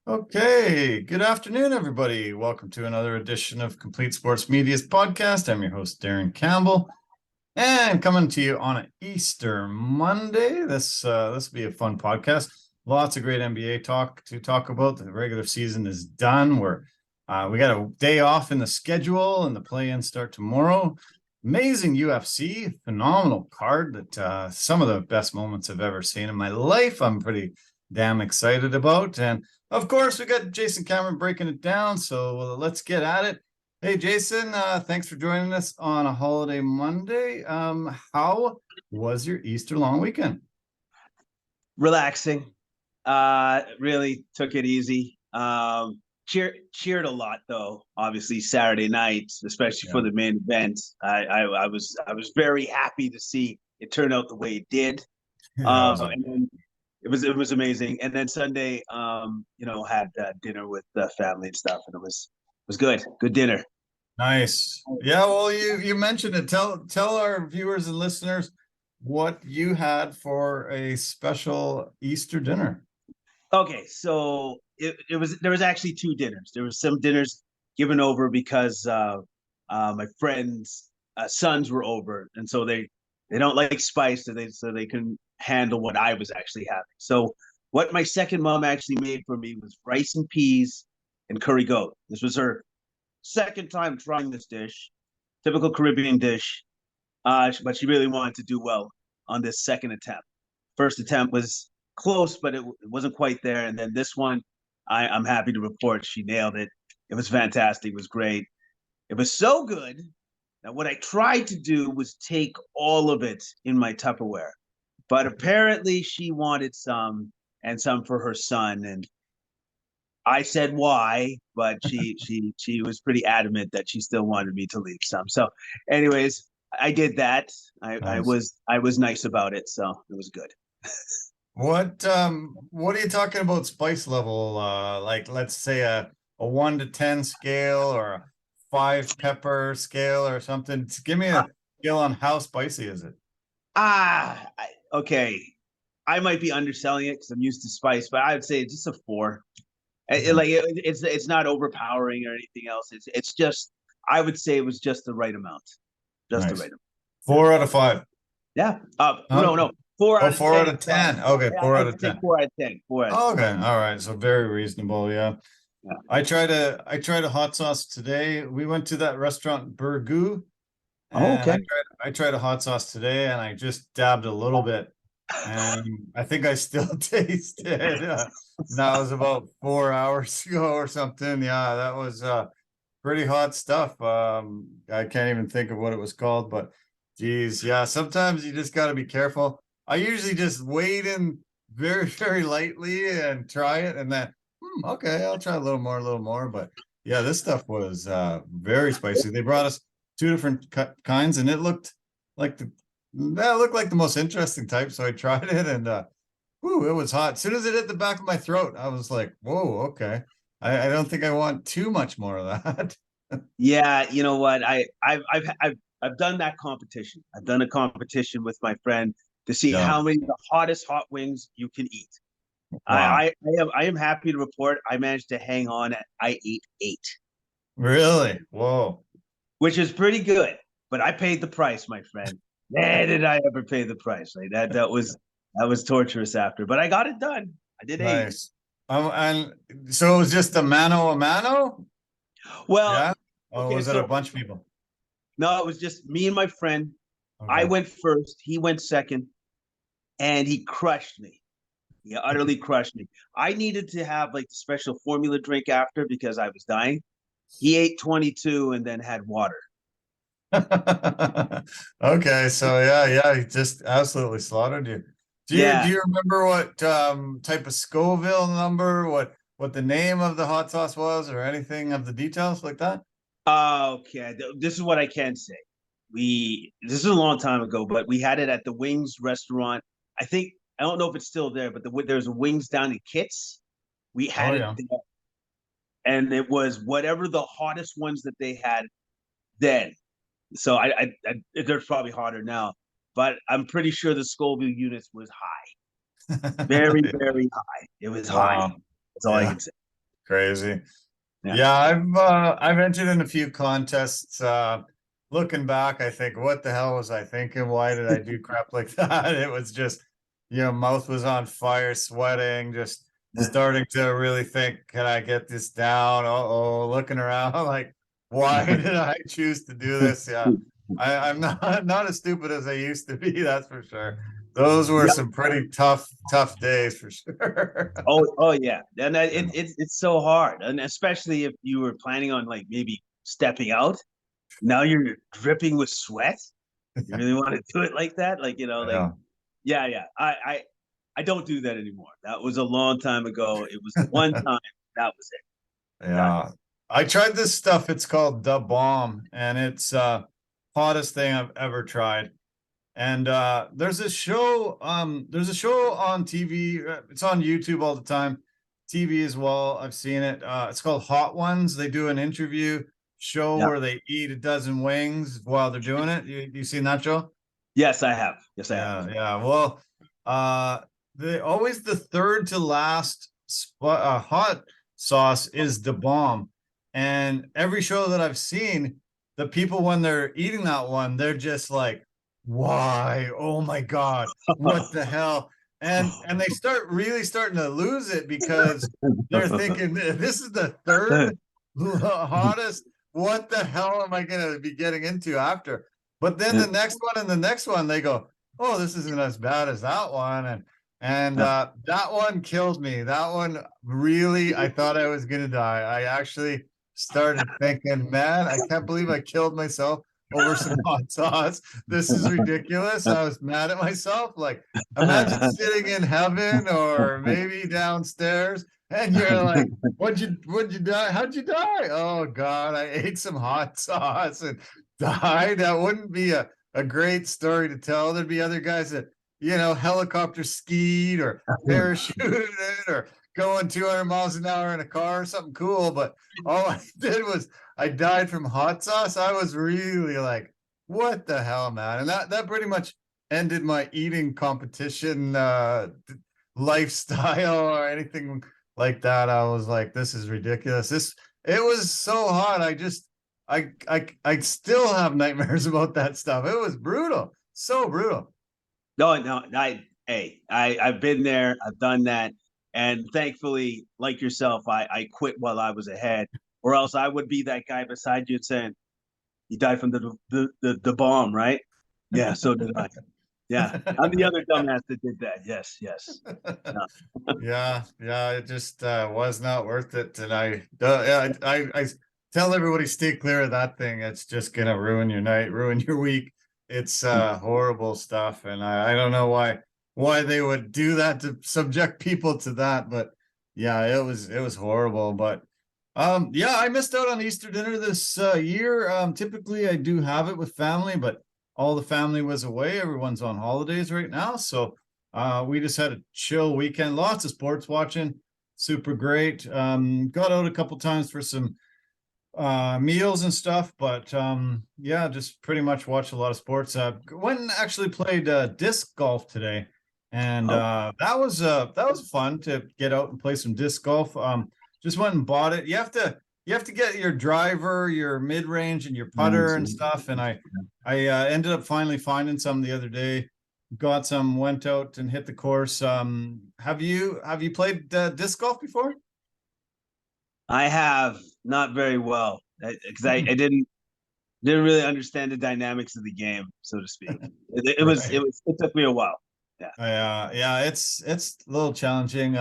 Okay, good afternoon, everybody. Welcome to another edition of Complete Sports Media's podcast. I'm your host, Darren Campbell, and coming to you on an Easter Monday. This will be a fun podcast. Lots of great NBA talk to talk about. The regular season is done. We got a day off in the schedule, and the play-in start tomorrow. Amazing UFC, phenomenal card that some of the best moments I've ever seen in my life. I'm pretty damn excited about. And of course, we got Jason Cameron breaking it down. So let's get at it. Hey, Jason, thanks for joining us on a holiday Monday. How was your Easter long weekend? Relaxing. Really took it easy. Cheered a lot though. Obviously, Saturday night, especially for the main event. I was very happy to see it turn out the way it did. And then it was amazing. And then Sunday, had dinner with the family and stuff, and it was good. Good dinner. Nice. Yeah. Well, you mentioned it. Tell our viewers and listeners what you had for a special Easter dinner. Okay, so there was actually two dinners. There was some dinners given over because my friends' sons were over, and so they don't like spice, so they couldn't handle what I was actually having. So what my second mom actually made for me was rice and peas and curry goat. This was her second time trying this dish, typical Caribbean dish, but she really wanted to do well on this second attempt. First attempt was close, but it wasn't quite there. And then this one, I'm happy to report she nailed it. It was fantastic. It was great. It was so good that what I tried to do was take all of it in my Tupperware. But apparently she wanted some and some for her son. And I said why, but she was pretty adamant that she still wanted me to leave some. So anyways, I did that. I was nice about it, so it was good. What are you talking about spice level? Like let's say a 1 to 10 scale or a 5 pepper scale or something. Give me a scale on how spicy is it? Okay. I might be underselling it because I'm used to spice, but I would say it's just a 4. It's not overpowering or anything else. It's just, I would say it was just the right amount. Just the right amount. 4 out of 5. Yeah. No. 4 out of 10. 4 out of 10. Okay, yeah, 4 out of 10. 4 out of 10. 4 out of 10. Okay, all right. So very reasonable, yeah. I tried a hot sauce today. We went to that restaurant Burgoo. Okay. I tried a hot sauce today, and I just dabbed a little bit, and I think I still taste it. That was about 4 hours ago or something. Yeah, that was pretty hot stuff. I can't even think of what it was called, but geez, yeah. Sometimes you just got to be careful. I usually just wade in very, very lightly and try it, and then okay, I'll try a little more. But yeah, this stuff was very spicy. They brought us 2 different kinds, and it looked like the most interesting type. So I tried it, and it was hot. As soon as it hit the back of my throat, I was like, "Whoa, okay." I don't think I want too much more of that. Yeah, you know what? I've done that competition. I've done a competition with my friend to see how many of the hottest hot wings you can eat. Wow. I am happy to report I managed to hang on. I ate 8. Really? Whoa. Which is pretty good, but I paid the price, my friend. Man, did I ever pay the price? Like that was torturous after, but I got it done. I did 8. Nice. And so it was just a mano a mano? Well, yeah. Or was it a bunch of people? No, it was just me and my friend. Okay. I went first, he went second, and he crushed me. He utterly crushed me. I needed to have like the special formula drink after because I was dying. He ate 22 and then had water. Okay, so yeah, he just absolutely slaughtered you. Do you remember what type of Scoville number, what the name of the hot sauce was, or anything of the details like that? Okay, this is what I can say. This is a long time ago, but we had it at the Wings restaurant. I don't know if it's still there, but there's a Wings down in Kits. We had it there, and it was whatever the hottest ones that they had then. So I they're probably hotter now, but I'm pretty sure the Scoville units was high, very very high. It was high. That's all I can say. Crazy. Yeah. Yeah, I've entered in a few contests. Looking back, I think, what the hell was I thinking? Why did I do crap like that? It was just, mouth was on fire, sweating, just starting to really think, can I get this down? Uh-oh, looking around like, why did I choose to do this? Yeah. I'm not as stupid as I used to be, that's for sure. Those were Yeah. some pretty tough days for sure. Oh yeah, and it's so hard, and especially if you were planning on like maybe stepping out. Now you're dripping with sweat. You really want to do it like that? Like like Yeah. yeah. I don't do that anymore. That was a long time ago. It was the one time. That was it. Done. Yeah. I tried this stuff. It's called the bomb, and it's hottest thing I've ever tried. And there's a show on TV. It's on YouTube all the time. TV as well. I've seen it. It's called Hot Ones. They do an interview show Yeah. where they eat a dozen wings while they're doing it. You seen that show? Yes, I have. Yes, I Yeah, have. yeah. Well, they always the third to last hot sauce is the bomb. And every show that I've seen, the people when they're eating that one, they're just like, why? Oh my God, what the hell? And they start really starting to lose it because they're thinking, this is the third hottest. What the hell am I gonna be getting into after? But then the next one and the next one, they go, oh, this isn't as bad as that one. And that one killed me. That one really, I thought I was gonna die. I actually started thinking, man, I can't believe I killed myself over some hot sauce. This is ridiculous. I was mad at myself. Like, imagine sitting in heaven or maybe downstairs, and you're like, what'd you die? How'd you die? Oh God, I ate some hot sauce and died. That wouldn't be a great story to tell. There'd be other guys that, helicopter skied or parachuted it or going 200 miles an hour in a car or something cool. But all I did was I died from hot sauce. I was really like, what the hell, man? And that pretty much ended my eating competition lifestyle or anything like that. I was like, this is ridiculous. It was so hot. I still have nightmares about that stuff. It was brutal. So brutal. No, I've been there. I've done that, and thankfully, like yourself, I quit while I was ahead, or else I would be that guy beside you saying, "You died from the bomb, right?" Yeah, so did I. Yeah, I'm the other dumbass that did that. Yes, yes. Yeah, it just was not worth it. And I tell everybody stay clear of that thing. It's just gonna ruin your night, ruin your week. It's horrible stuff, and I don't know why they would do that to subject people to that. But yeah, it was horrible. But yeah, I missed out on Easter dinner this year. Typically I do have it with family, but all the family was away. Everyone's on holidays right now, so we just had a chill weekend. Lots of sports watching. Super great. Got out a couple times for some meals and stuff, but yeah, just pretty much watched a lot of sports. Went and actually played disc golf today, and that was fun to get out and play some disc golf. Just went and bought it. You have to get your driver, your mid range, and your putter and stuff. And I ended up finally finding some the other day. Got some, went out and hit the course. Have you played disc golf before? I have not very well because I didn't really understand the dynamics of the game, so to speak. It took me a while. Yeah. Yeah, it's a little challenging.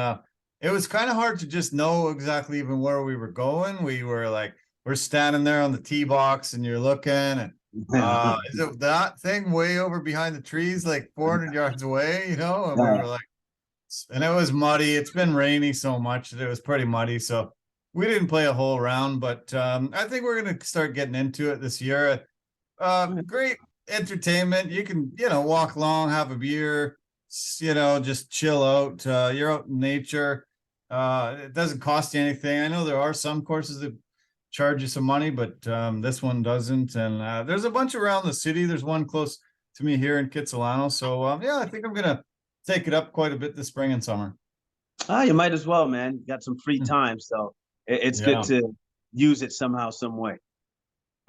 It was kind of hard to just know exactly even where we were going. We're standing there on the tee box and you're looking and is it that thing way over behind the trees, like 400 yards away, And we were like, and it was muddy. It's been rainy so much that it was pretty muddy. So we didn't play a whole round, but I think we're going to start getting into it this year. Great entertainment. You can, walk along, have a beer, just chill out. You're out in nature. It doesn't cost you anything. I know there are some courses that charge you some money, but this one doesn't. And there's a bunch around the city. There's one close to me here in Kitsilano. So yeah, I think I'm gonna take it up quite a bit this spring and summer. You might as well, man. You got some free time, so It's good Yeah. to use it somehow, some way.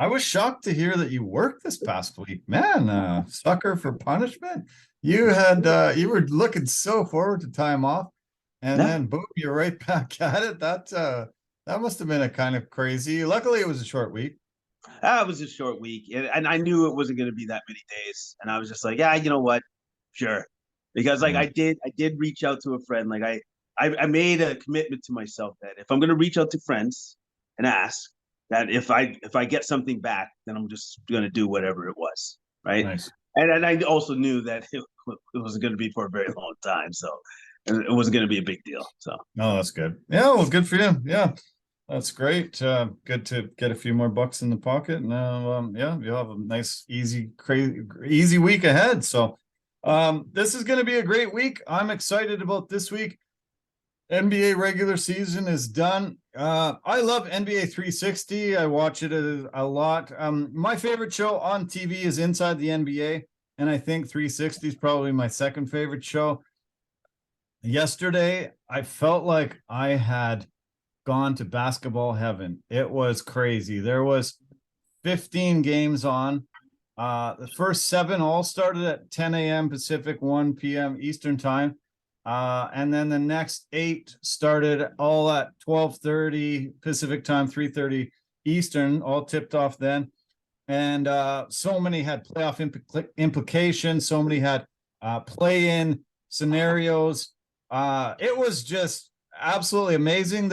I was shocked to hear that you worked this past week, man. Sucker for punishment. You were looking so forward to time off, and Yeah, then boom, you're right back at it. That must have been a kind of crazy. Luckily, it was a short week. it was a short week, and I knew it wasn't going to be that many days, and I was just like, yeah, you know what, sure, because like Yeah. I did reach out to a friend, like I made a commitment to myself that if I'm going to reach out to friends and ask that if I get something back, then I'm just going to do whatever it was, right? Nice. And I also knew that it wasn't going to be for a very long time, so it wasn't going to be a big deal. So No, that's good. Yeah, well, good for you. Yeah, that's great. Good to get a few more bucks in the pocket. Now, yeah, you'll have a nice, easy, crazy, easy week ahead. So, this is going to be a great week. I'm excited about this week. NBA regular season is done. I love NBA 360. I watch it a lot. My favorite show on TV is Inside the NBA, and I think 360 is probably my second favorite show. Yesterday, I felt like I had gone to basketball heaven. It was crazy. There was 15 games on. The first 7 all started at 10 a.m. Pacific, 1 p.m. Eastern time. And then the next 8 started all at 12:30 Pacific time, 3:30 Eastern, all tipped off then. And so many had playoff implications. So many had play-in scenarios. It was just absolutely amazing.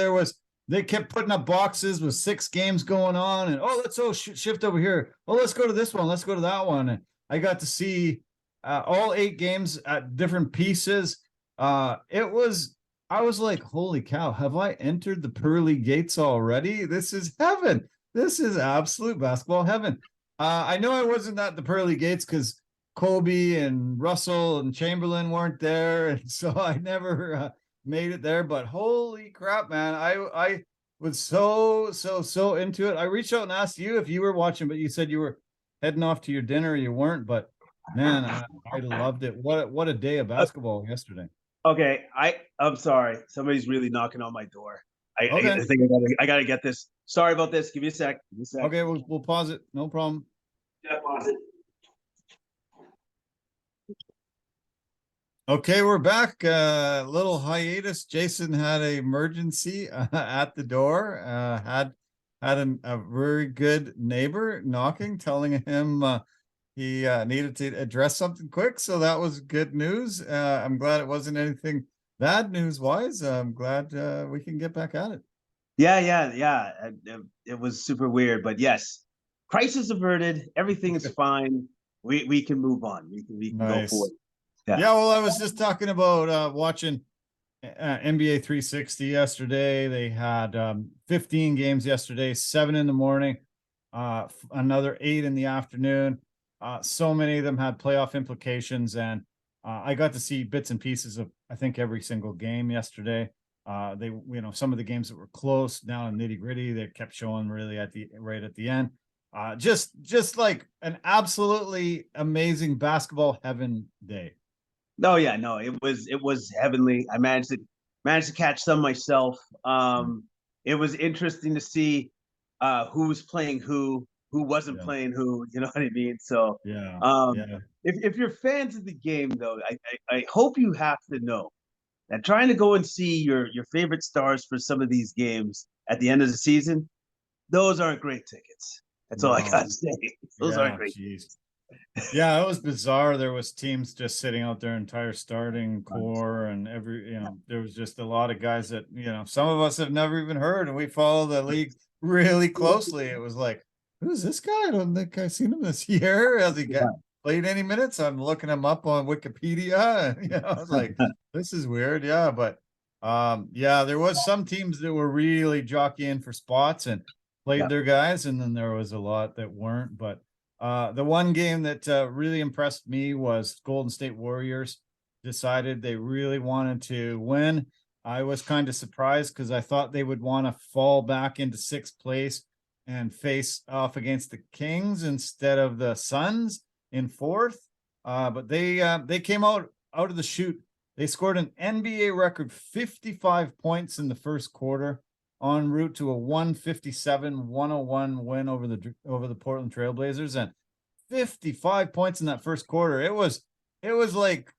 They kept putting up boxes with 6 games going on, and let's shift over here. Let's go to this one. Let's go to that one. And I got to see all 8 games at different pieces. I was like, holy cow, have I entered the pearly gates already? This is heaven. This is absolute basketball heaven. I know I wasn't at the pearly gates because Kobe and Russell and Chamberlain weren't there, and so I never made it there. But holy crap, man! I was so into it. I reached out and asked you if you were watching, but you said you were heading off to your dinner. You weren't, but man, I loved it. What a day of basketball yesterday. okay, I'm sorry, somebody's really knocking on my door. Okay, I think I gotta get this. Sorry about this. Give me a sec. Give me a sec. okay, we'll pause it. No problem. Yeah, pause it. Okay, we're back. Little hiatus. Jason had an emergency at the door. Had a very good neighbor knocking, telling him he needed to address something quick. So that was good news. I'm glad it wasn't anything bad news wise. I'm glad we can get back at it. Yeah. It was super weird, but yes, crisis averted. Everything is fine. We can move on. We can go Nice. forward. Yeah, well, I was just talking about watching NBA 360 yesterday. They had 15 games yesterday, 7 in the morning, another 8 in the afternoon. So many of them had playoff implications, and I got to see bits and pieces of I think every single game yesterday. Some of the games that were close down in nitty gritty, they kept showing really right at the end. Just like an absolutely amazing basketball heaven day. No, yeah, no, it was heavenly. I managed to catch some myself. It was interesting to see who was playing who wasn't Yeah, playing who, you know what I mean? So yeah, um yeah. if you're fans of the game though, I hope you have to know that trying to go and see your favorite stars for some of these games at the end of the season, those aren't great tickets. That's all I No, gotta say. Those aren't yeah, great. geez. Yeah, it was bizarre. There was teams just sitting out their entire starting core, and there was just a lot of guys that some of us have never even heard, and we follow the league really closely. It was like, who's this guy? I don't think I've seen him this year. Has he got played any minutes? I'm looking him up on Wikipedia. And, I was like, this is weird. Yeah, but yeah, there was some teams that were really jockeying for spots and played Yeah. their guys, and then there was a lot that weren't, but. The one game that really impressed me was Golden State Warriors decided they really wanted to win. I was kind of surprised because I thought they would want to fall back into 6th place and face off against the Kings instead of the Suns in 4th. But they came out of the chute. They scored an NBA record 55 points in the first quarter en route to a 157-101 win over the Portland Trailblazers, and 55 points in that first quarter. It was like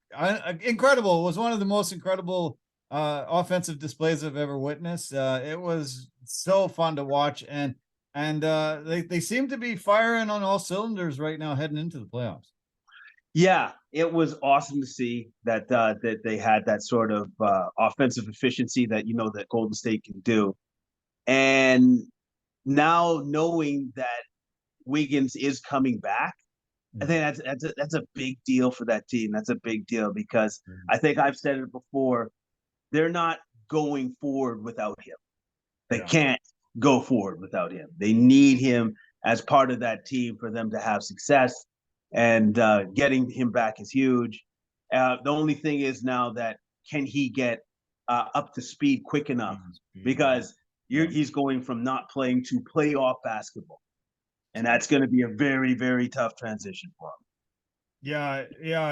incredible. It was one of the most incredible offensive displays I've ever witnessed. It was so fun to watch, and they seem to be firing on all cylinders right now heading into the playoffs. Yeah, it was awesome to see that that they had that sort of offensive efficiency that that Golden State can do, and now knowing that Wiggins is coming back, I think that's a big deal for that team. That's a big deal because I think I've said it before. They're not going forward without him. They can't go forward without him. They need him as part of that team for them to have success. And getting him back is huge. The only thing is now that can he get up to speed quick enough? Because he's going from not playing to playoff basketball. And that's going to be a very, very tough transition for him. Yeah,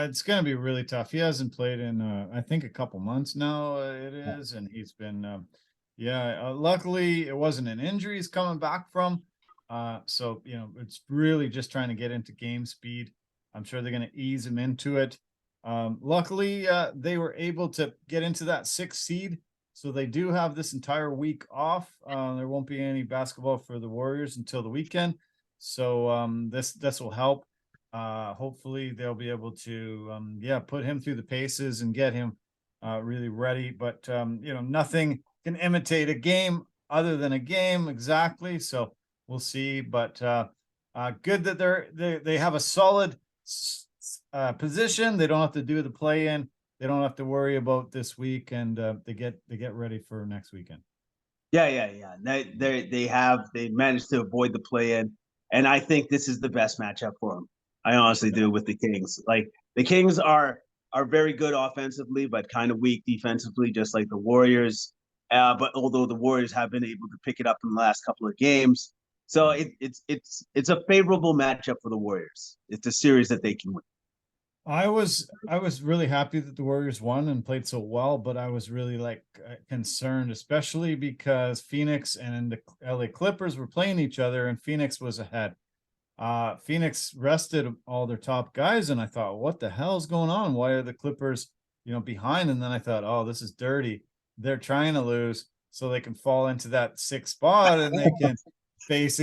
it's going to be really tough. He hasn't played in, I think, a couple months now, it is. And he's been, luckily it wasn't an injury he's coming back from. So, it's really just trying to get into game speed. I'm sure they're going to ease him into it. Luckily, they were able to get into that 6th seed. So they do have this entire week off. There won't be any basketball for the Warriors until the weekend. So this will help. Hopefully they'll be able to, put him through the paces and get him really ready. But, nothing can imitate a game other than a game exactly. So we'll see. But good that they have a solid position. They don't have to do the play-in. They don't have to worry about this week, and they get ready for next weekend. Yeah. They managed to avoid the play-in, and I think this is the best matchup for them. I honestly do with the Kings. Like the Kings are very good offensively, but kind of weak defensively, just like the Warriors. But although the Warriors have been able to pick it up in the last couple of games, so it's a favorable matchup for the Warriors. It's a series that they can win. I was really happy that the Warriors won and played so well, but I was really concerned, especially because Phoenix and the LA Clippers were playing each other, and Phoenix was ahead. Phoenix rested all their top guys, and I thought, what the hell is going on? Why are the Clippers, behind? And then I thought, oh, this is dirty. They're trying to lose so they can fall into that 6th spot, and they can face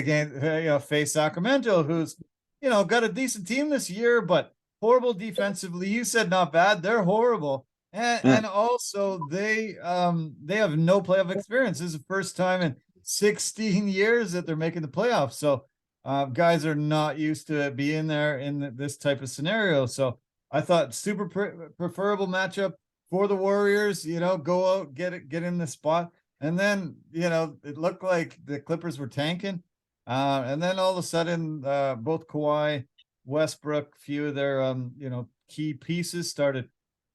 Sacramento, who's, got a decent team this year, but horrible defensively. You said not bad. They're horrible. And also they have no playoff experience. This is the first time in 16 years that they're making the playoffs. So guys are not used to being there in this type of scenario. So I thought super preferable matchup for the Warriors, go out, get in the spot. And then, it looked like the Clippers were tanking. And then all of a sudden, both Kawhi, Westbrook, few of their, key pieces started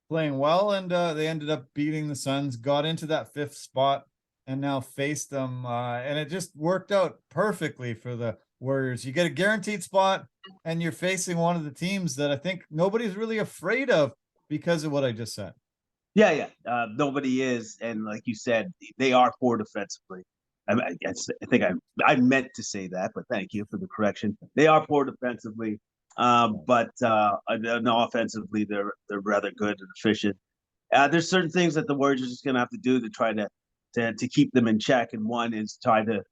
playing well, and they ended up beating the Suns, got into that 5th spot, and now faced them. And it just worked out perfectly for the Warriors. You get a guaranteed spot, and you're facing one of the teams that I think nobody's really afraid of because of what I just said. Yeah. Nobody is, and like you said, they are poor defensively. I think I meant to say that, but thank you for the correction. They are poor defensively, but offensively they're rather good and efficient. There's certain things that the Warriors are just going to have to do to try to keep them in check, and one is try to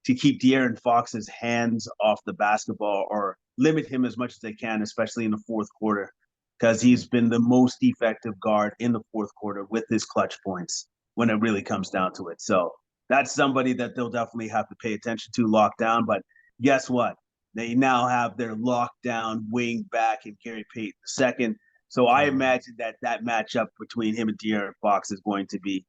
keep De'Aaron Fox's hands off the basketball or limit him as much as they can, especially in the 4th quarter, because he's been the most effective guard in the 4th quarter with his clutch points when it really comes down to it. So that's somebody that they'll definitely have to pay attention to, lock down. But guess what? They now have their lockdown wing back in Gary Payton II. So I imagine that matchup between him and De'Aaron Fox is going to be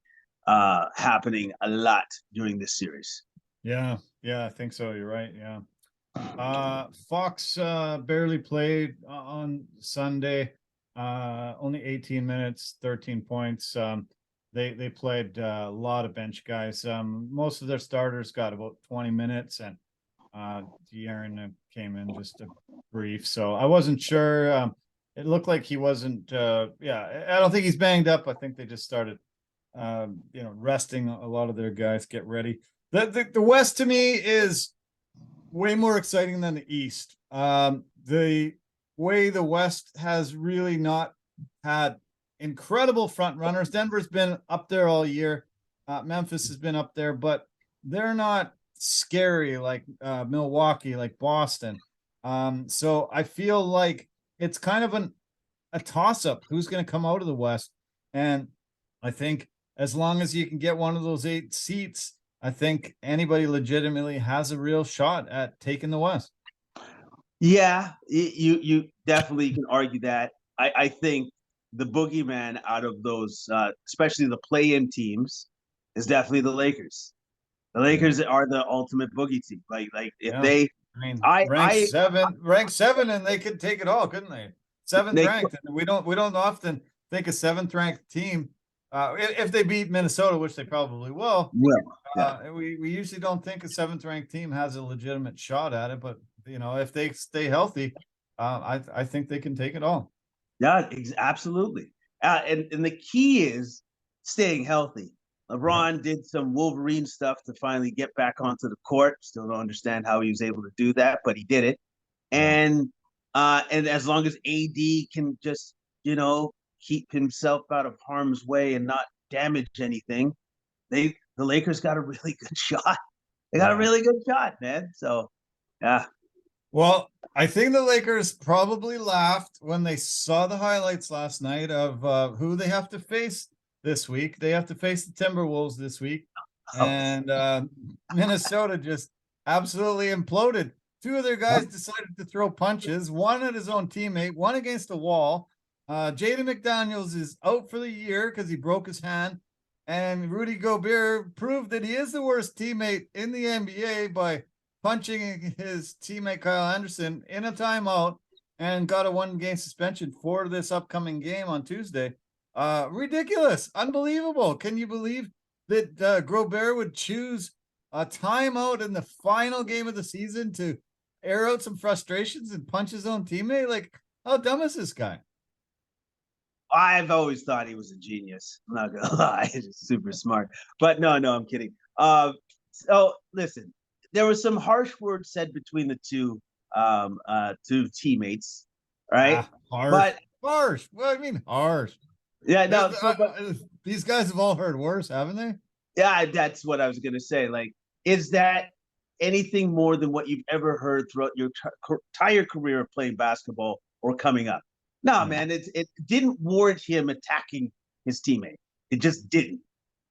happening a lot during this series. Yeah, I think so. You're right. Yeah. Fox barely played on Sunday. Only 18 minutes, 13 points. They played a lot of bench guys. Most of their starters got about 20 minutes, and De'Aaron came in just a brief. So I wasn't sure. It looked like he wasn't. I don't think he's banged up. I think they just started, resting a lot of their guys, get ready. The West to me is way more exciting than the East. The way the West has really not had incredible front runners. Denver's been up there all year. Memphis has been up there, but they're not scary like Milwaukee, like Boston. So I feel like it's kind of a toss-up who's going to come out of the West. And I think as long as you can get one of those 8 seats, I think anybody legitimately has a real shot at taking the West. Yeah, you definitely can argue that. I think the boogeyman out of those, especially the play-in teams, is definitely the Lakers. The Lakers are the ultimate boogie team. Like if Yeah. they, I mean, I ranked seven, and they could take it all, couldn't they? Seventh they ranked. And we don't often think a seventh ranked team, if they beat Minnesota, which they probably will. will. Yeah. We usually don't think a seventh ranked team has a legitimate shot at it, but if they stay healthy, I think they can take it all. Yeah, absolutely. And the key is staying healthy. LeBron did some Wolverine stuff to finally get back onto the court. Still don't understand how he was able to do that, but he did it. And as long as AD can just, keep himself out of harm's way and not damage anything, the Lakers got a really good shot. They got a really good shot, man. So, yeah. Well, I think the Lakers probably laughed when they saw the highlights last night of who they have to face this week. They have to face the Timberwolves this week. And Minnesota just absolutely imploded. 2 of their guys decided to throw punches, one at his own teammate, one against the wall. Jaden McDaniels is out for the year because he broke his hand. And Rudy Gobert proved that he is the worst teammate in the NBA by punching his teammate Kyle Anderson in a timeout and got a 1-game suspension for this upcoming game on Tuesday. Ridiculous. Unbelievable. Can you believe that Gobert would choose a timeout in the final game of the season to air out some frustrations and punch his own teammate? Like, how dumb is this guy? I've always thought he was a genius. I'm not gonna lie, he's super smart. But no, I'm kidding. So listen, there was some harsh words said between the two teammates, right? Harsh. But harsh. What do you mean harsh? yeah, no. These guys have all heard worse, haven't they? Yeah, that's what I was gonna say. Like, is that anything more than what you've ever heard throughout your entire career of playing basketball or coming up? No, man, it didn't warrant him attacking his teammate. It just didn't.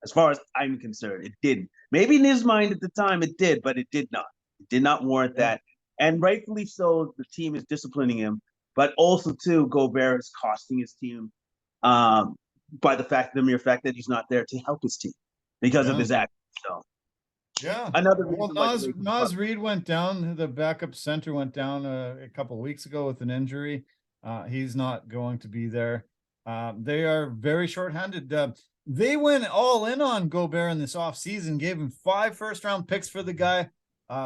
As far as I'm concerned, it didn't. Maybe in his mind at the time it did, but it did not. It did not warrant that. And rightfully so, the team is disciplining him. But also, too, Gobert is costing his team by the mere fact that he's not there to help his team because of his actions. So, another reason. Well, Naz Reid went down. The backup center went down a couple of weeks ago with an injury. He's not going to be there. They are very shorthanded. They went all in on Gobert in this offseason, gave him 5 first-round picks for the guy,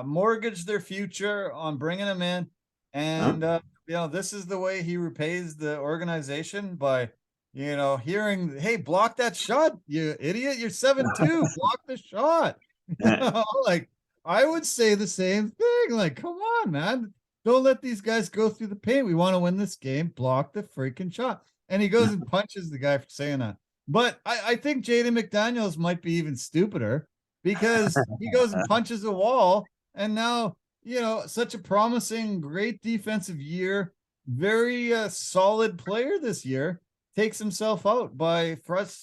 mortgaged their future on bringing him in. And, this is the way he repays the organization by, hearing, hey, block that shot, you idiot. You're 7'2", block the shot. Like, I would say the same thing. Like, come on, man. Don't let these guys go through the paint. We want to win this game. Block the freaking shot. And he goes and punches the guy for saying that. But I think Jaden McDaniels might be even stupider because he goes and punches a wall. And now, such a promising, great defensive year, very solid player this year, takes himself out by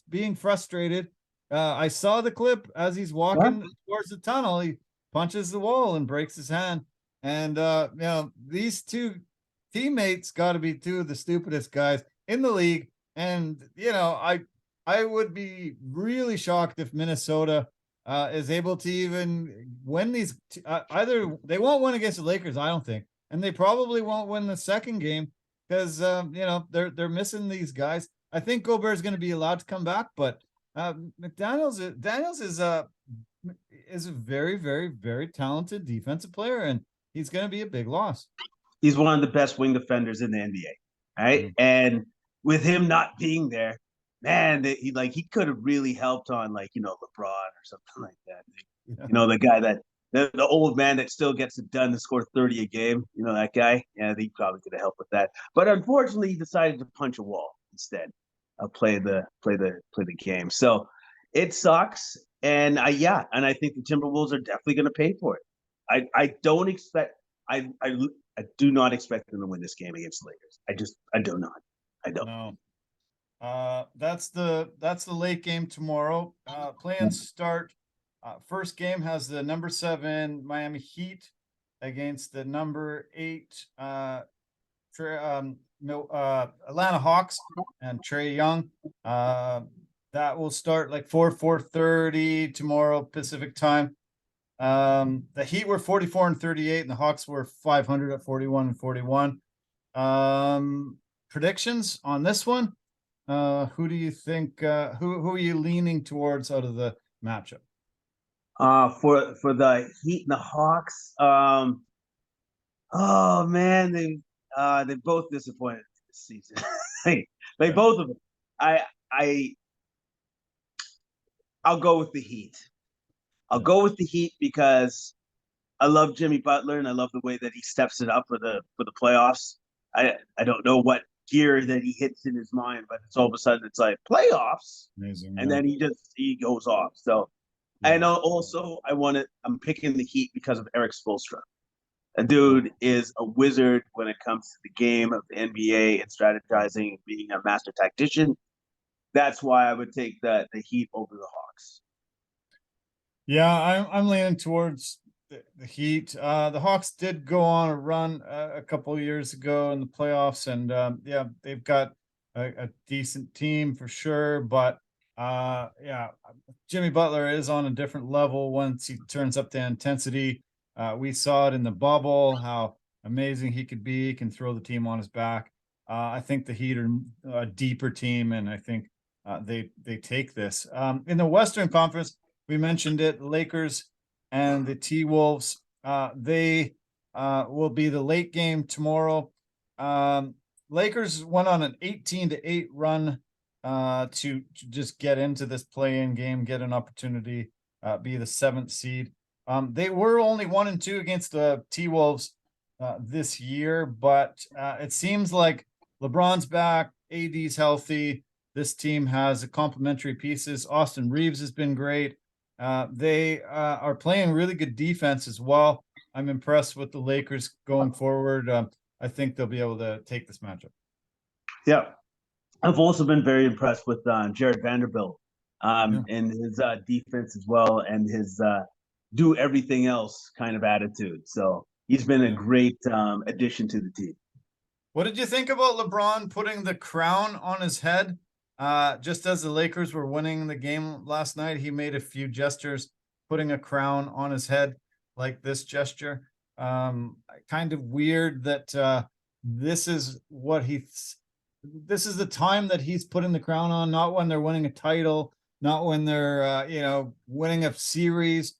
being frustrated. I saw the clip as he's walking towards the tunnel. He punches the wall and breaks his hand. And, these 2 teammates got to be 2 of the stupidest guys in the league. And, I would be really shocked if Minnesota is able to even win these. Either they won't win against the Lakers, I don't think. And they probably won't win the second game because, they're missing these guys. I think Gobert is going to be allowed to come back, but Daniels is a very, very, very talented defensive player, and he's going to be a big loss. He's one of the best wing defenders in the NBA, right? Mm-hmm. And with him not being there, man, he could have really helped on LeBron or something like that. Yeah. You know, the guy that the old man that still gets it done to score 30 a game. You know that guy? Yeah, he probably could have helped with that. But unfortunately, he decided to punch a wall instead of play the game. So it sucks. And I think the Timberwolves are definitely going to pay for it. I don't expect I do not expect them to win this game against the Lakers. I do not. I don't. No. That's the late game tomorrow. Plans start. First game has the number 7 Miami Heat against the number 8 Atlanta Hawks and Trae Young. That will start like 4:30 tomorrow Pacific time. The Heat were 44-38, and the Hawks were 500 at 41-41. Predictions on this one? Who do you think? Who are you leaning towards out of the matchup? For the Heat and the Hawks, oh man, they both disappointed this season. They both of them. I I'll go with the Heat. I'll go with the Heat because I love Jimmy Butler and I love the way that he steps it up for the playoffs. I don't know what gear that he hits in his mind, but it's all of a sudden it's like playoffs, Amazing, and then he goes off. So and also I'm picking the Heat because of Eric Spoelstra. A dude is a wizard when it comes to the game of the NBA and strategizing and being a master tactician. That's why I would take the Heat over the Hawks. Yeah, I'm leaning towards the Heat. The Hawks did go on a run a couple of years ago in the playoffs, and yeah, they've got a decent team for sure. But yeah, Jimmy Butler is on a different level once he turns up the intensity. We saw it in the bubble how amazing he could be. He can throw the team on his back. I think the Heat are a deeper team, and I think they take this. In the Western Conference, we mentioned it, Lakers and the T-Wolves. They will be the late game tomorrow. Lakers went on an 18-8 run to just get into this play-in game, get an opportunity, be the 7th seed. They were only 1-2 against the T-Wolves this year, but it seems like LeBron's back, AD's healthy. This team has complementary pieces. Austin Reeves has been great. They are playing really good defense as well. I'm impressed with the Lakers going forward. I think they'll be able to take this matchup. Yeah. I've also been very impressed with Jared Vanderbilt and his defense as well, and his do everything else kind of attitude. So he's been a great addition to the team. What did you think about LeBron putting the crown on his head? Just as the Lakers were winning the game last night, he made a few gestures, putting a crown on his head, like this gesture. Kind of weird that this is the time that he's putting the crown on, not when they're winning a title, not when they're winning a series,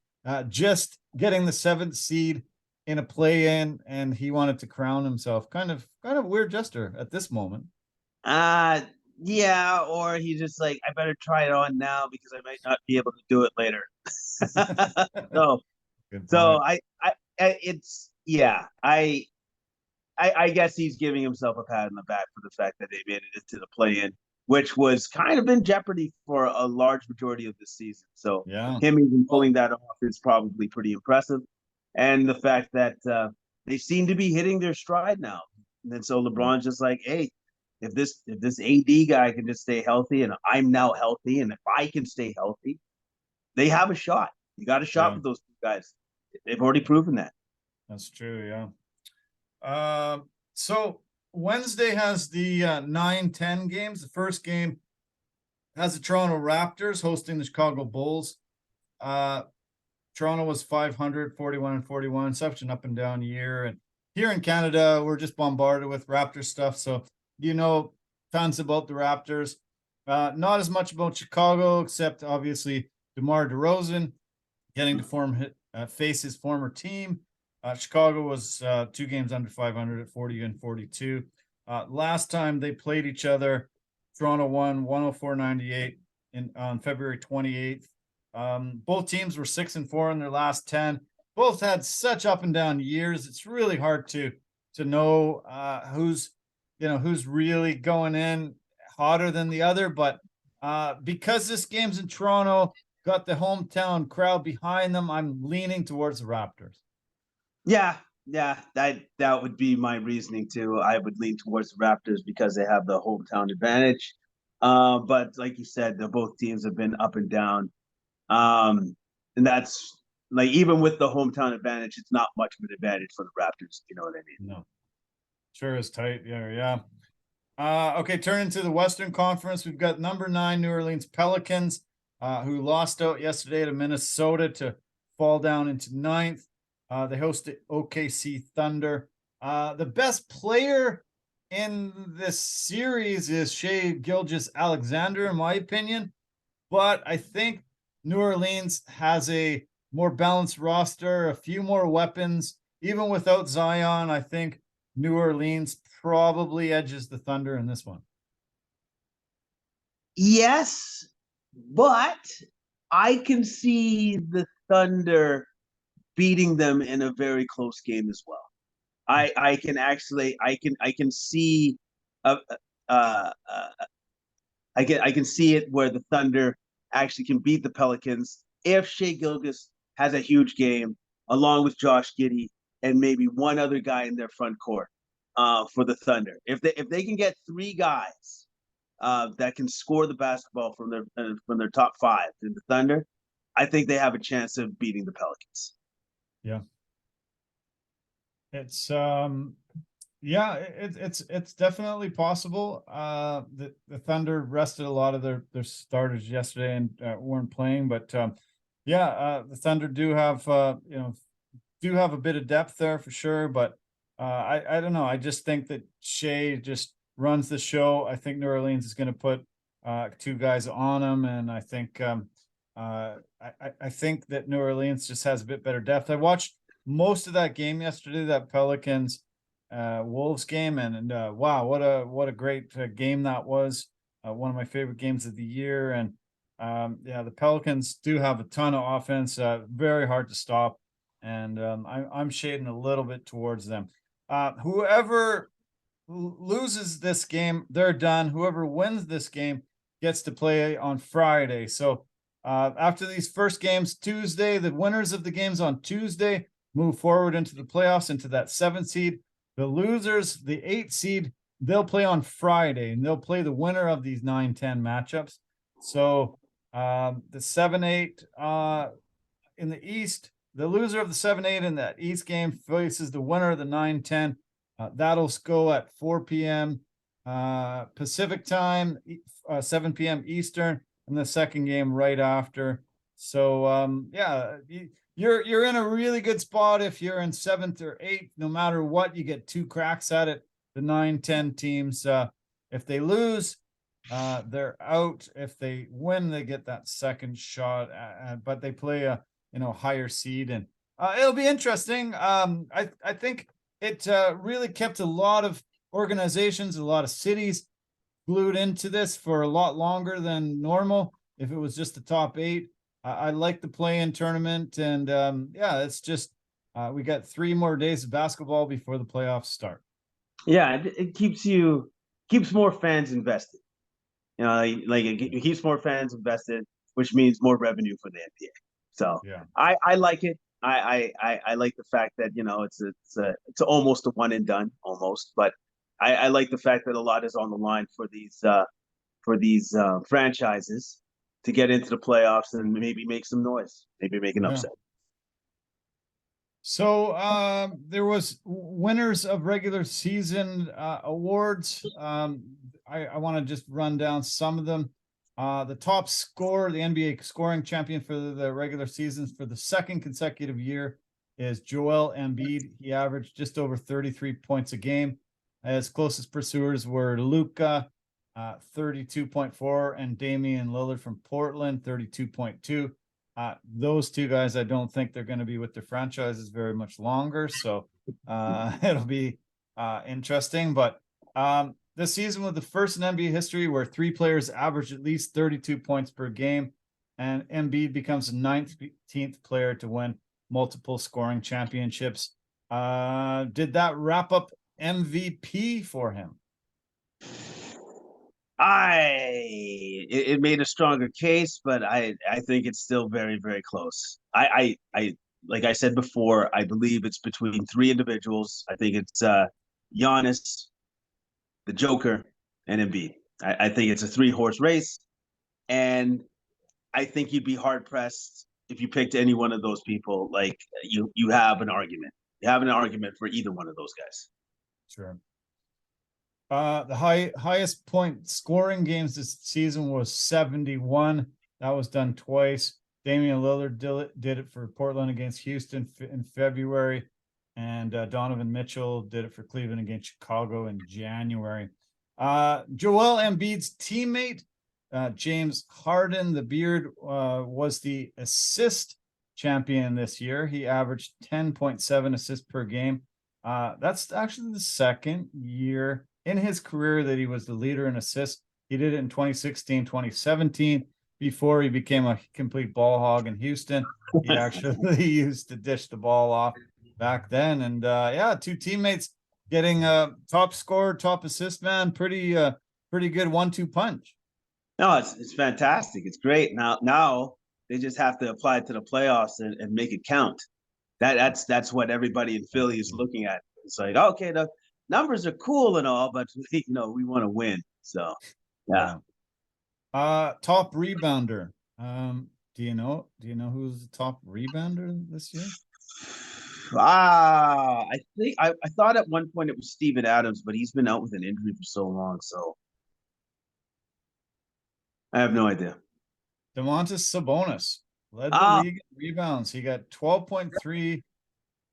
just getting the 7th seed in a play-in, and he wanted to crown himself. Kind of weird gesture at this moment. Yeah, or he's just like, I better try it on now because I might not be able to do it later. I guess he's giving himself a pat on the back for the fact that they made it to the play-in, which was kind of in jeopardy for a large majority of the season. So him even pulling that off is probably pretty impressive. And the fact that they seem to be hitting their stride now. And so LeBron's just like, hey, if this AD guy can just stay healthy and I'm now healthy, and if I can stay healthy, they have a shot. You got a shot with those two guys. They've already proven that. That's true, yeah. So Wednesday has the 9-10 games. The first game has the Toronto Raptors hosting the Chicago Bulls. Toronto was 500, 41-41, such an up and down year. And here in Canada, we're just bombarded with Raptor stuff. So, tons about the Raptors. Not as much about Chicago, except obviously DeMar DeRozan getting to face his former team. Chicago was 2 games under 500 at 40-42. Last time they played each other, Toronto won 104-98 on February 28th. Both teams were 6-4 in their last 10. Both had such up and down years. It's really hard to know who's really going in hotter than the other. But because this game's in Toronto, got the hometown crowd behind them, I'm leaning towards the Raptors. Yeah, that would be my reasoning too. I would lean towards the Raptors because they have the hometown advantage. But like you said, both teams have been up and down. And that's like, even with the hometown advantage, it's not much of an advantage for the Raptors. You know what I mean? No, sure is tight. Yeah. Okay, turning to the Western Conference, we've got number 9 New Orleans Pelicans, who lost out yesterday to Minnesota to fall down into 9th. They hosted OKC Thunder. The best player in this series is Shai Gilgeous-Alexander, in my opinion, but I think New Orleans has a more balanced roster, a few more weapons. Even without Zion, I think New Orleans probably edges the Thunder in this one. Yes, but I can see the Thunder beating them in a very close game as well. I can see I can see it where the Thunder actually can beat the Pelicans if Shai Gilgeous has a huge game along with Josh Giddey and maybe one other guy in their front court for the Thunder. If they can get 3 guys that can score the basketball from their top 5 in the Thunder, I think they have a chance of beating the Pelicans. Yeah. It's it's definitely possible. The Thunder rested a lot of their starters yesterday and weren't playing, but the Thunder do have a bit of depth there for sure. But I don't know. I just think that Shai just runs the show. I think New Orleans is going to put 2 guys on him, and I think I think that New Orleans just has a bit better depth. I watched most of that game yesterday, that Pelicans Wolves game, and wow, what a great game that was. One of my favorite games of the year. And the Pelicans do have a ton of offense, very hard to stop, and I'm shading a little bit towards them. Whoever loses this game, they're done. Whoever wins this game gets to play on Friday. So after these first games Tuesday, the winners of the games on Tuesday move forward into the playoffs, into that 7th seed. The losers, the 8th seed, they'll play on Friday, and they'll play the winner of these 9-10 matchups. So the 7-8 in the East, the loser of the 7-8 in that East game faces the winner of the 9-10. That'll go at 4 p.m. Pacific time, 7 p.m. Eastern, and the second game right after. So you're in a really good spot if you're in 7th or 8th. No matter what, you get 2 cracks at it. The 9-10 teams, if they lose, they're out. If they win, they get that second shot. But they play a higher seed, and it'll be interesting. I think it really kept a lot of organizations, a lot of cities glued into this for a lot longer than normal. If it was just the top 8. I like the play-in tournament, and it's just we got 3 more days of basketball before the playoffs start. Yeah, it keeps more fans invested. It keeps more fans invested, which means more revenue for the NBA. So yeah, I like it. I like the fact that it's almost a one and done almost, but I like the fact that a lot is on the line for these franchises to get into the playoffs and maybe make some noise, maybe make an upset. So there was winners of regular season awards. I want to just run down some of them. The top scorer, the NBA scoring champion for the regular seasons for the 2nd consecutive year, is Joel Embiid. He averaged just over 33 points a game. His closest pursuers were Luka, 32.4, and Damian Lillard from Portland, 32.2. Those 2 guys, I don't think they're going to be with their franchises very much longer, so it'll be interesting. But this season was the first in NBA history where 3 players averaged at least 32 points per game, and Embiid becomes the 19th player to win multiple scoring championships. Did that wrap up MVP for him? It made a stronger case, but I think it's still very, very close. I like I said before, I believe it's between three individuals. I think it's Giannis, the Joker, and Embiid. I think it's a three-horse race, and I think you'd be hard pressed if you picked any one of those people. Like you have an argument. You have an argument for either one of those guys. Sure. The highest point scoring games this season was 71. That was done twice. Damian Lillard did it for Portland against Houston in February, and Donovan Mitchell did it for Cleveland against Chicago in January. Joel Embiid's teammate, James Harden, the Beard, was the assist champion this year. He averaged 10.7 assists per game. That's actually the second year in his career that he was the leader in assists. He did it in 2016, 2017, before he became a complete ball hog in Houston. He actually used to dish the ball off back then. And yeah, two teammates getting top scorer, top assist man. Pretty good 1-2 punch. No, it's fantastic. It's great. Now they just have to apply it to the playoffs and make it count. That's what everybody in Philly is looking at. It's like, okay, the numbers are cool and all, but we want to win. So yeah. Top rebounder. Do you know who's the top rebounder this year? I think I thought at one point it was Steven Adams, but he's been out with an injury for so long, so I have no idea. Domantas Sabonis led the league in rebounds. He got 12.3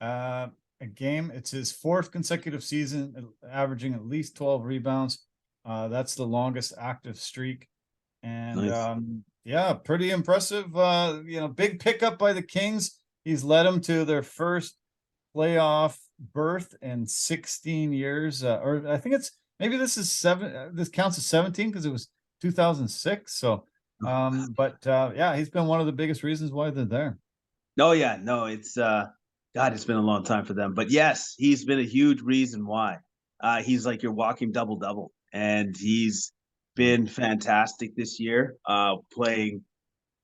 a game. It's his fourth consecutive season averaging at least 12 rebounds. That's the longest active streak. And nice. Yeah, pretty impressive. Big pickup by the Kings. He's led them to their first playoff berth in 16 years. Or I think this is 7. This counts as 17 because it was 2006. So, yeah, he's been one of the biggest reasons why they're there. Oh yeah, no, it's God, it's been a long time for them. But yes, he's been a huge reason why. He's like your walking double-double, and he's been fantastic this year. Playing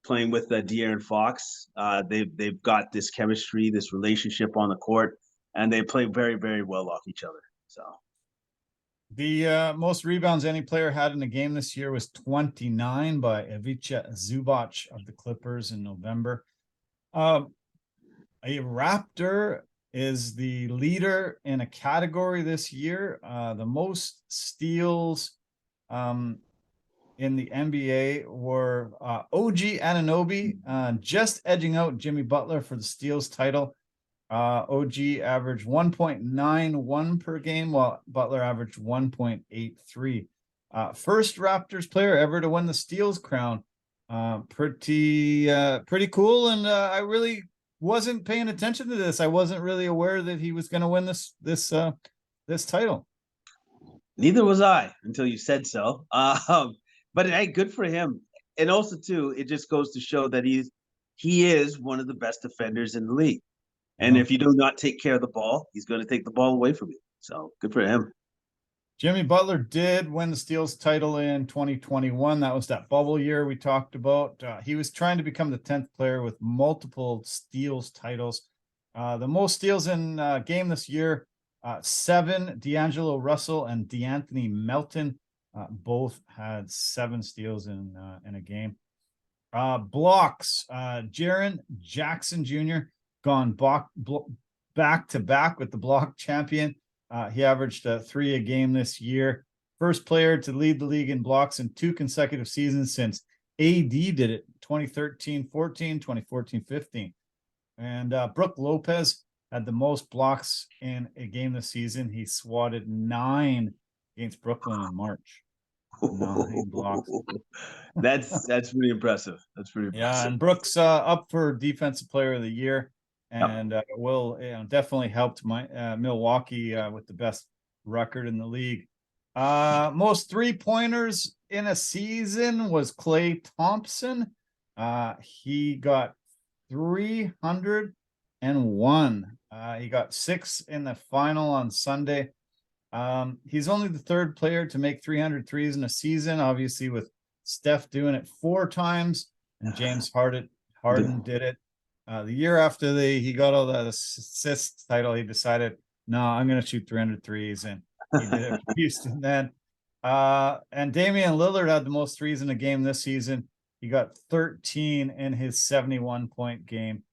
with De'Aaron Fox. They've got this chemistry, this relationship on the court, and they play very, very well off each other. So the most rebounds any player had in a game this year was 29 by Ivica Zubac of the Clippers in November. A Raptor is the leader in a category this year. The most steals in the NBA were OG Anunoby, just edging out Jimmy Butler for the steals title. OG averaged 1.91 per game, while Butler averaged 1.83. First Raptors player ever to win the steals crown. Pretty cool. And I really wasn't paying attention to this. I wasn't really aware that he was going to win this title. Neither was I until you said so. But hey, good for him. And also too, it just goes to show that he is one of the best defenders in the league. And if you do not take care of the ball, he's going to take the ball away from you. So good for him. Jimmy Butler did win the steals title in 2021. That was that bubble year we talked about. He was trying to become the 10th player with multiple steals titles. The most steals in game this year, 7. D'Angelo Russell and DeAnthony Melton both had 7 steals in a game. Blocks, Jaren Jackson Jr. gone back to back with the block champion. He averaged 3 a game this year. First player to lead the league in blocks in 2 consecutive seasons since AD did it, 2013-14, 2014-15. And Brook Lopez had the most blocks in a game this season. He swatted 9 against Brooklyn in March. 9 blocks. That's pretty impressive. That's pretty impressive. Yeah, and Brooks up for Defensive Player of the Year. And will definitely helped Milwaukee with the best record in the league. Most 3-pointers in a season was Klay Thompson. He got 301. He got 6 in the final on Sunday. He's only the third player to make 300 threes in a season, obviously with Steph doing it 4 times and James Harden did it. The year after he got all the assists title, he decided, no, I'm going to shoot 300 threes, and he did it for Houston then. And Damian Lillard had the most threes in a game this season. He got 13 in his 71-point game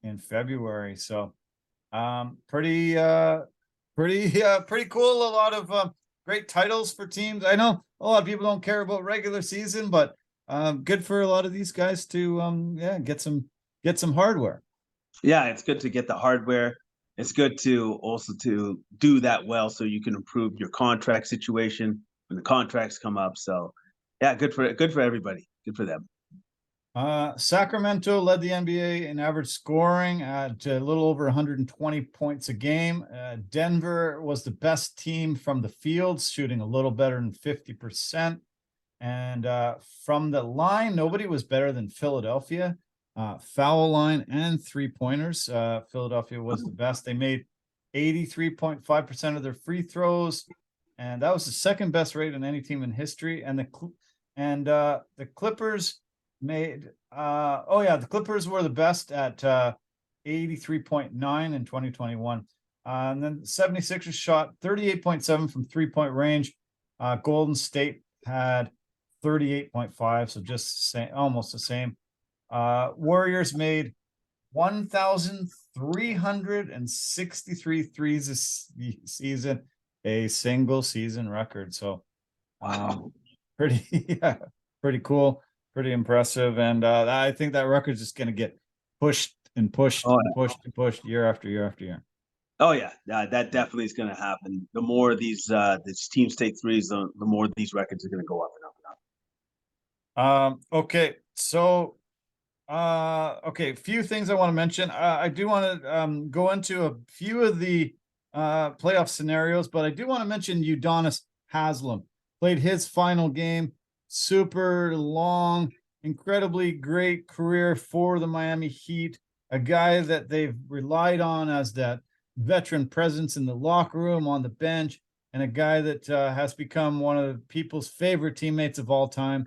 in February. So pretty cool. A lot of great titles for teams. I know a lot of people don't care about regular season, but good for a lot of these guys to get some hardware. Yeah, it's good to get the hardware. It's good to also to do that well so you can improve your contract situation when the contracts come up. So yeah, good for everybody. Good for them. Sacramento led the NBA in average scoring at a little over 120 points a game. Denver was the best team from the field, shooting a little better than 50%. And from the line, nobody was better than Philadelphia. Foul line and 3-pointers. Philadelphia was the best. They made 83.5% of their free throws, and that was the second best rate in any team in history. And the Clippers made the Clippers were the best at 83.9 in 2021. And then the 76ers shot 38.7 from 3-point range. Golden State had 38.5, so just almost the same. Warriors made 1,363 threes this season, a single season record. So pretty cool, pretty impressive. And I think that record's just going to get pushed and pushed and pushed year after year after year. Oh yeah, that definitely is going to happen. The more these teams take threes, the more these records are going to go up and up and up. Okay, so a few things I want to mention. I do want to go into a few of the playoff scenarios, but I do want to mention Udonis Haslem. Played his final game, super long, incredibly great career for the Miami Heat, a guy that they've relied on as that veteran presence in the locker room, on the bench, and a guy that has become one of people's favorite teammates of all time.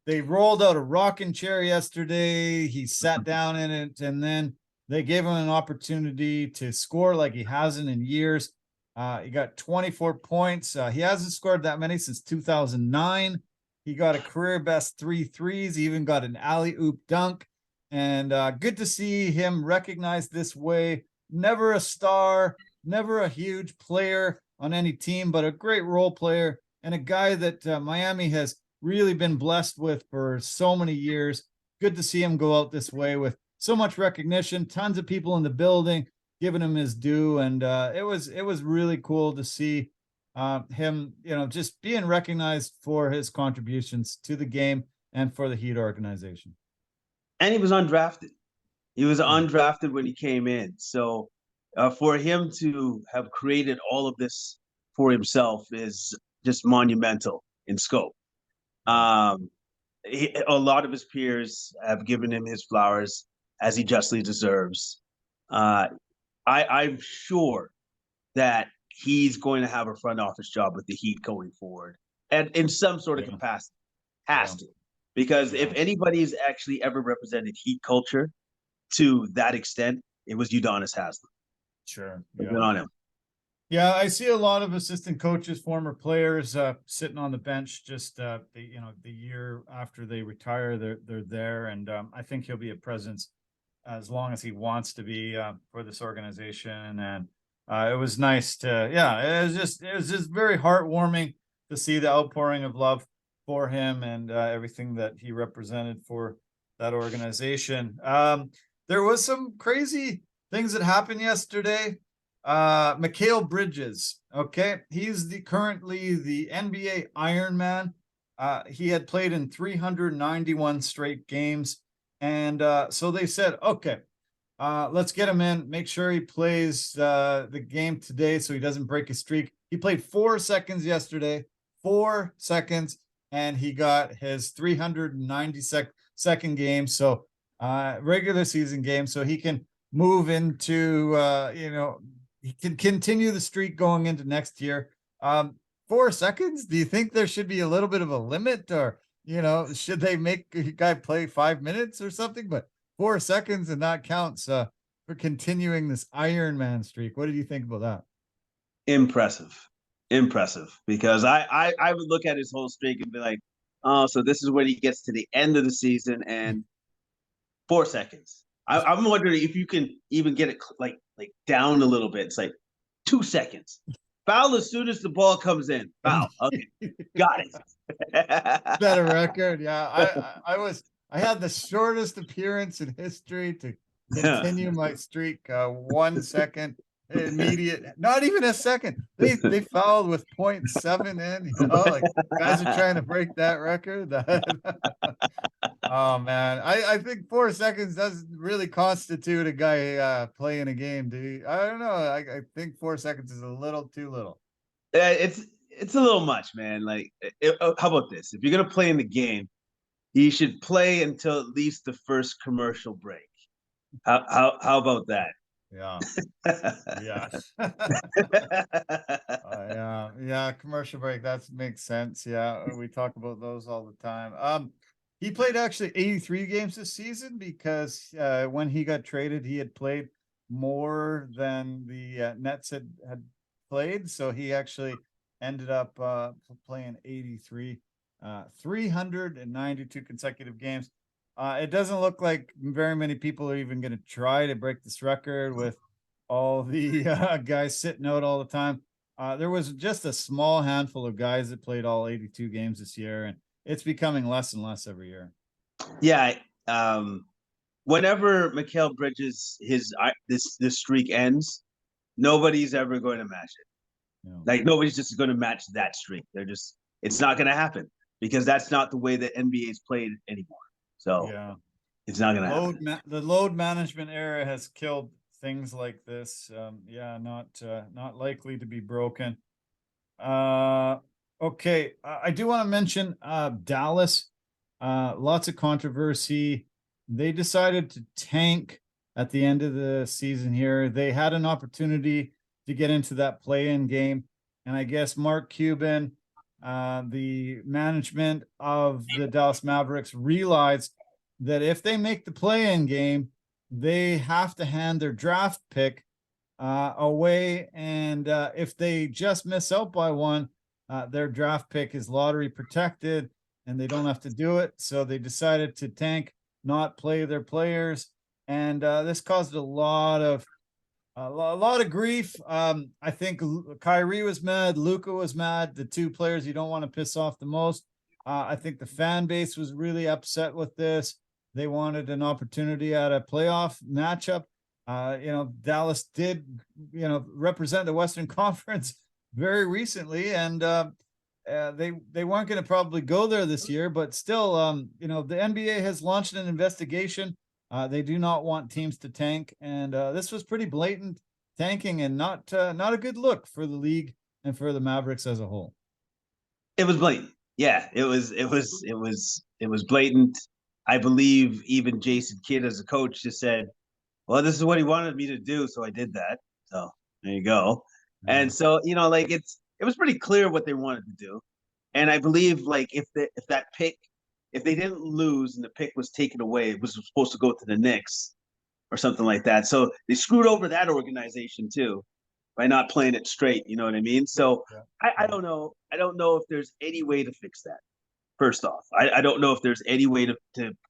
They rolled out a rocking chair yesterday. He sat down in it, and then they gave him an opportunity to score like he hasn't in years. He got 24 points. He hasn't scored that many since 2009. He got a career best 3 threes. He even got an alley-oop dunk. And good to see him recognized this way. Never a star, never a huge player on any team, but a great role player and a guy that Miami has really been blessed with for so many years. Good to see him go out this way with so much recognition, tons of people in the building giving him his due, and it was really cool to see him, just being recognized for his contributions to the game and for the Heat organization. And he was undrafted. He was undrafted when he came in, so for him to have created all of this for himself is just monumental in scope. A lot of his peers have given him his flowers, as he justly deserves. I'm sure that he's going to have a front office job with the Heat going forward, and in some sort of capacity, has to, because if anybody's actually ever represented Heat culture to that extent, it was Udonis Haslem. Sure, good on him. Yeah, I see a lot of assistant coaches, former players, sitting on the bench. Just the year after they retire, they're there, and I think he'll be a presence as long as he wants to be for this organization. And it was nice to, it was just very heartwarming to see the outpouring of love for him and everything that he represented for that organization. There was some crazy things that happened yesterday. Mikal Bridges, he's currently the NBA Iron Man. He had played in 391 straight games, and so they said, let's get him in, make sure he plays the game today so he doesn't break his streak. He played 4 seconds yesterday, 4 seconds, and he got his 392nd game. So regular season game. So he can move into, he can continue the streak going into next year. 4 seconds. Do you think there should be a little bit of a limit, or, should they make a guy play 5 minutes or something? But 4 seconds, and that counts for continuing this Iron Man streak. What did you think about that? Impressive, because I would look at his whole streak and be like, oh, so this is when he gets to the end of the season and 4 seconds. I'm wondering if you can even get it like down a little bit. It's like 2 seconds. Foul as soon as the ball comes in. Foul. Okay, got it. Better record, yeah. I had the shortest appearance in history to continue my streak. 1 second, immediate, not even a second. They fouled with 0.7 in. Like guys are trying to break that record. Oh man, I think 4 seconds doesn't really constitute a guy playing a game. Do you? I don't know. I think 4 seconds is a little too little. It's a little much, man. Like, how about this? If you're gonna play in the game, you should play until at least the first commercial break. How about that? Yeah. Yeah. Yeah. Commercial break. That makes sense. Yeah. We talk about those all the time. He played actually 83 games this season because when he got traded, he had played more than the Nets had played. So he actually ended up playing 83, 392 consecutive games. It doesn't look like very many people are even going to try to break this record with all the guys sitting out all the time. There was just a small handful of guys that played all 82 games this year, and it's becoming less and less every year. Yeah. Whenever Mikal Bridges this streak ends, nobody's ever going to match it. Yeah. Like nobody's just going to match that streak. It's not going to happen because that's not the way that NBA is played anymore. So yeah, it's not going to happen. The load management era has killed things like this. Not likely to be broken. Okay, I do want to mention Dallas. Lots of controversy. They decided to tank at the end of the season here. They had an opportunity to get into that play-in game, and I guess Mark Cuban, the management of the Dallas Mavericks, realized that if they make the play-in game, they have to hand their draft pick away, and if they just miss out by one, their draft pick is lottery protected and they don't have to do it. So they decided to tank, not play their players, and this caused a lot of grief. I think Kyrie was mad, Luka was mad, the two players you don't want to piss off the most. I think the fan base was really upset with this. They wanted an opportunity at a playoff matchup. Dallas did, represent the Western Conference very recently, and they weren't going to probably go there this year, but still, the NBA has launched an investigation. They do not want teams to tank, and this was pretty blatant tanking and not a good look for the league and for the Mavericks as a whole. It was blatant. Yeah, it was blatant. I believe even Jason Kidd as a coach just said, well, this is what he wanted me to do, so I did that. So there you go. Yeah. And so, it was pretty clear what they wanted to do. And I believe if that pick, if they didn't lose and the pick was taken away, it was supposed to go to the Knicks or something like that. So they screwed over that organization too by not playing it straight. You know what I mean? So yeah. I don't know. I don't know if there's any way to fix that. First off, I don't know if there's any way to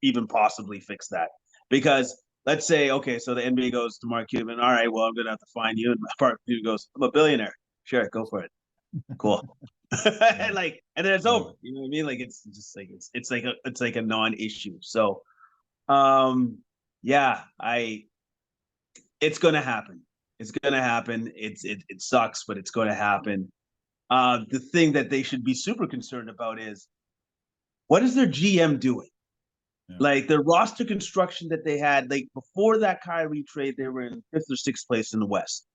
even possibly fix that, because let's say, okay, so the NBA goes to Mark Cuban. All right, well, I'm going to have to fine you. And Mark Cuban goes, I'm a billionaire. Sure, go for it. Cool. And then it's over. You know what I mean? It's just it's like a non-issue. So, it's going to happen. It's going to happen. It sucks, but it's going to happen. The thing that they should be super concerned about is, what is their GM doing? Yeah. The roster construction that they had, before that Kyrie trade, they were in 5th or 6th place in the West,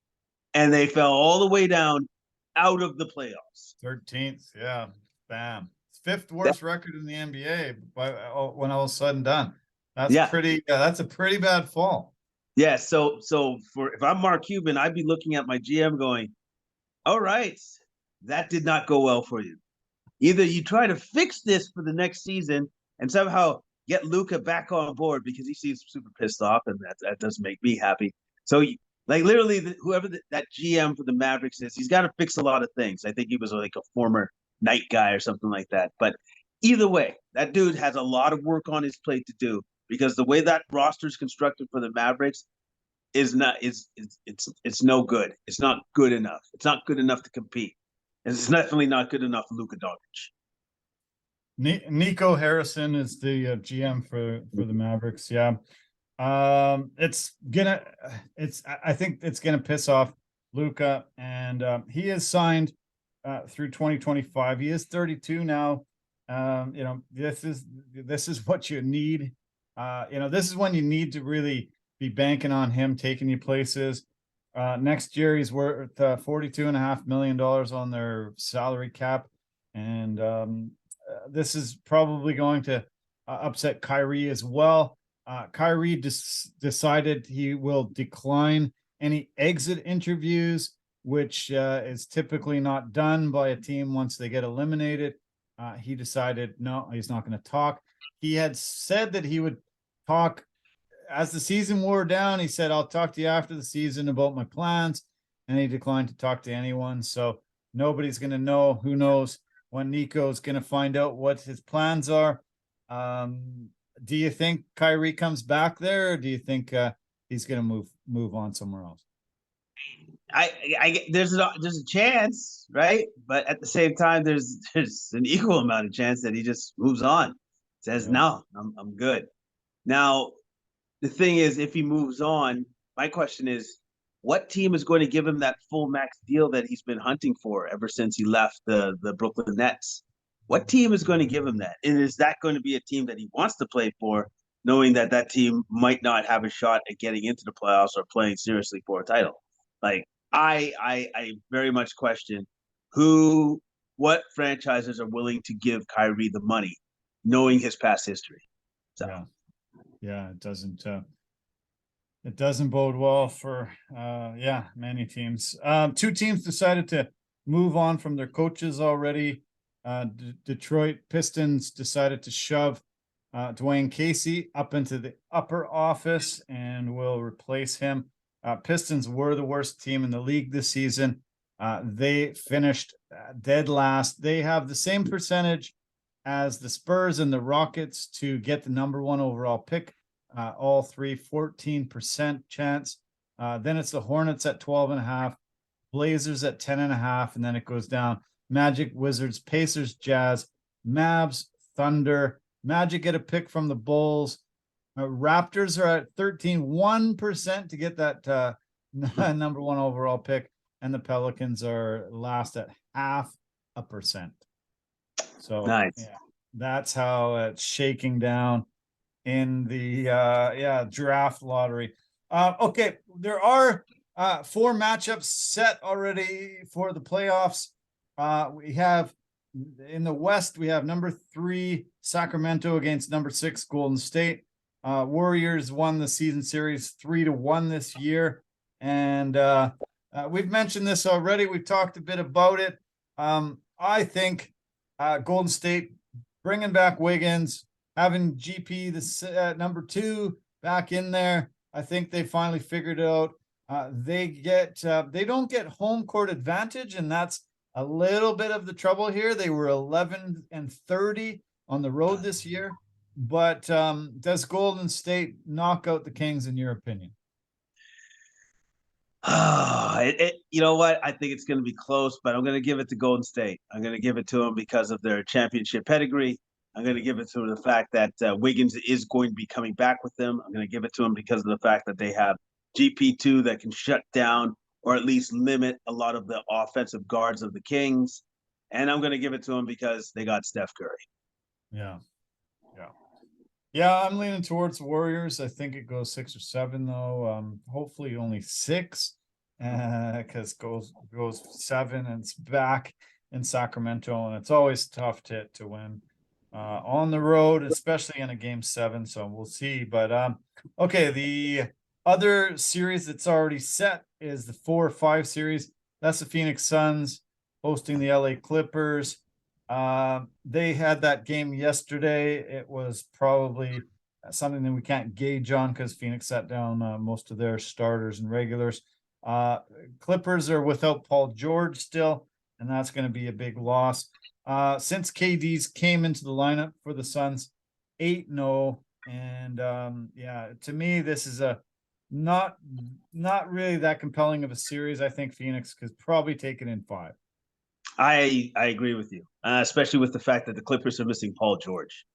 and they fell all the way down out of the playoffs. 13th, yeah, bam. fifth worst record in the NBA when all was said and done. That's Yeah. that's a pretty bad fall. Yeah. So if I'm Mark Cuban, I'd be looking at my GM going, all right, that did not go well for you. Either you try to fix this for the next season and somehow get Luka back on board, because he seems super pissed off, and that doesn't make me happy. So, like, literally, whoever that GM for the Mavericks is, he's got to fix a lot of things. I think he was like a former night guy or something like that. But either way, that dude has a lot of work on his plate to do, because the way that roster is constructed for the Mavericks is not it's no good. It's not good enough. It's not good enough to compete. And it's definitely not good enough for Luka Doncic. Nico Harrison is the GM for the Mavericks. Yeah. I think it's gonna piss off Luka, and he is signed through 2025. He is 32 now. This is what you need. This is when you need to really be banking on him taking you places. Next year he's worth $42.5 million on their salary cap, and this is probably going to upset Kyrie as well. Kyrie decided he will decline any exit interviews, which is typically not done by a team once they get eliminated. He decided, no, he's not going to talk. He had said that he would talk as the season wore down. He said, I'll talk to you after the season about my plans. And he declined to talk to anyone. So nobody's going to know. Who knows when Nico's going to find out what his plans are. Do you think Kyrie comes back there, or do you think he's going to move on somewhere else? There's a chance, right? But at the same time, there's an equal amount of chance that he just moves on, says, no, I'm good. Now, the thing is, if he moves on, my question is, what team is going to give him that full max deal that he's been hunting for ever since he left the Brooklyn Nets? What team is going to give him that? And is that going to be a team that he wants to play for, knowing that that team might not have a shot at getting into the playoffs or playing seriously for a title? Like, I very much question what franchises are willing to give Kyrie the money, knowing his past history. So. Yeah, it doesn't bode well for many teams. Two teams decided to move on from their coaches already. Detroit Pistons decided to shove Dwayne Casey up into the upper office and will replace him. Pistons were the worst team in the league this season. They finished dead last. They have the same percentage as the Spurs and the Rockets to get the number 1 overall pick. All three, 14% chance. Then it's the Hornets at 12.5, Blazers at 10.5, and then it goes down. Magic, Wizards, Pacers, Jazz, Mavs, Thunder. Magic get a pick from the Bulls. Raptors are at 1% to get that number 1 overall pick, and the Pelicans are last at 0.5%. So nice. Yeah, that's how it's shaking down in the draft lottery. Okay, there are 4 matchups set already for the playoffs. We have in the West, we have number 3 Sacramento against number 6 Golden State. Warriors won the season series 3-1 this year, and we've mentioned this already. We've talked a bit about it. I think Golden State bringing back Wiggins, having GP the number 2 back in there. I think they finally figured it out. They don't get home court advantage, and that's a little bit of the trouble here. They were 11-30 on the road this year, but does Golden State knock out the Kings in your opinion? You know what? I think it's going to be close, but I'm going to give it to Golden State. I'm going to give it to them because of their championship pedigree. I'm going to give it to the fact that Wiggins is going to be coming back with them. I'm going to give it to them because of the fact that they have GP2 that can shut down or at least limit a lot of the offensive guards of the Kings. And I'm going to give it to them because they got Steph Curry. Yeah, I'm leaning towards the Warriors. I think it goes 6 or 7, though. Hopefully only 6, because goes 7 and it's back. in Sacramento, and it's always tough to win on the road, especially in a game 7. So we'll see. But okay, the other series that's already set is the 4-5 series. That's the Phoenix Suns hosting the LA Clippers. They had that game yesterday. It was probably something that we can't gauge on because Phoenix sat down most of their starters and regulars. Clippers are without Paul George still, and that's going to be a big loss. Since KD's came into the lineup for the Suns, 8-0, and yeah, to me this is a not really that compelling of a series. I think Phoenix could probably take it in 5. I agree with you, especially with the fact that the Clippers are missing Paul George.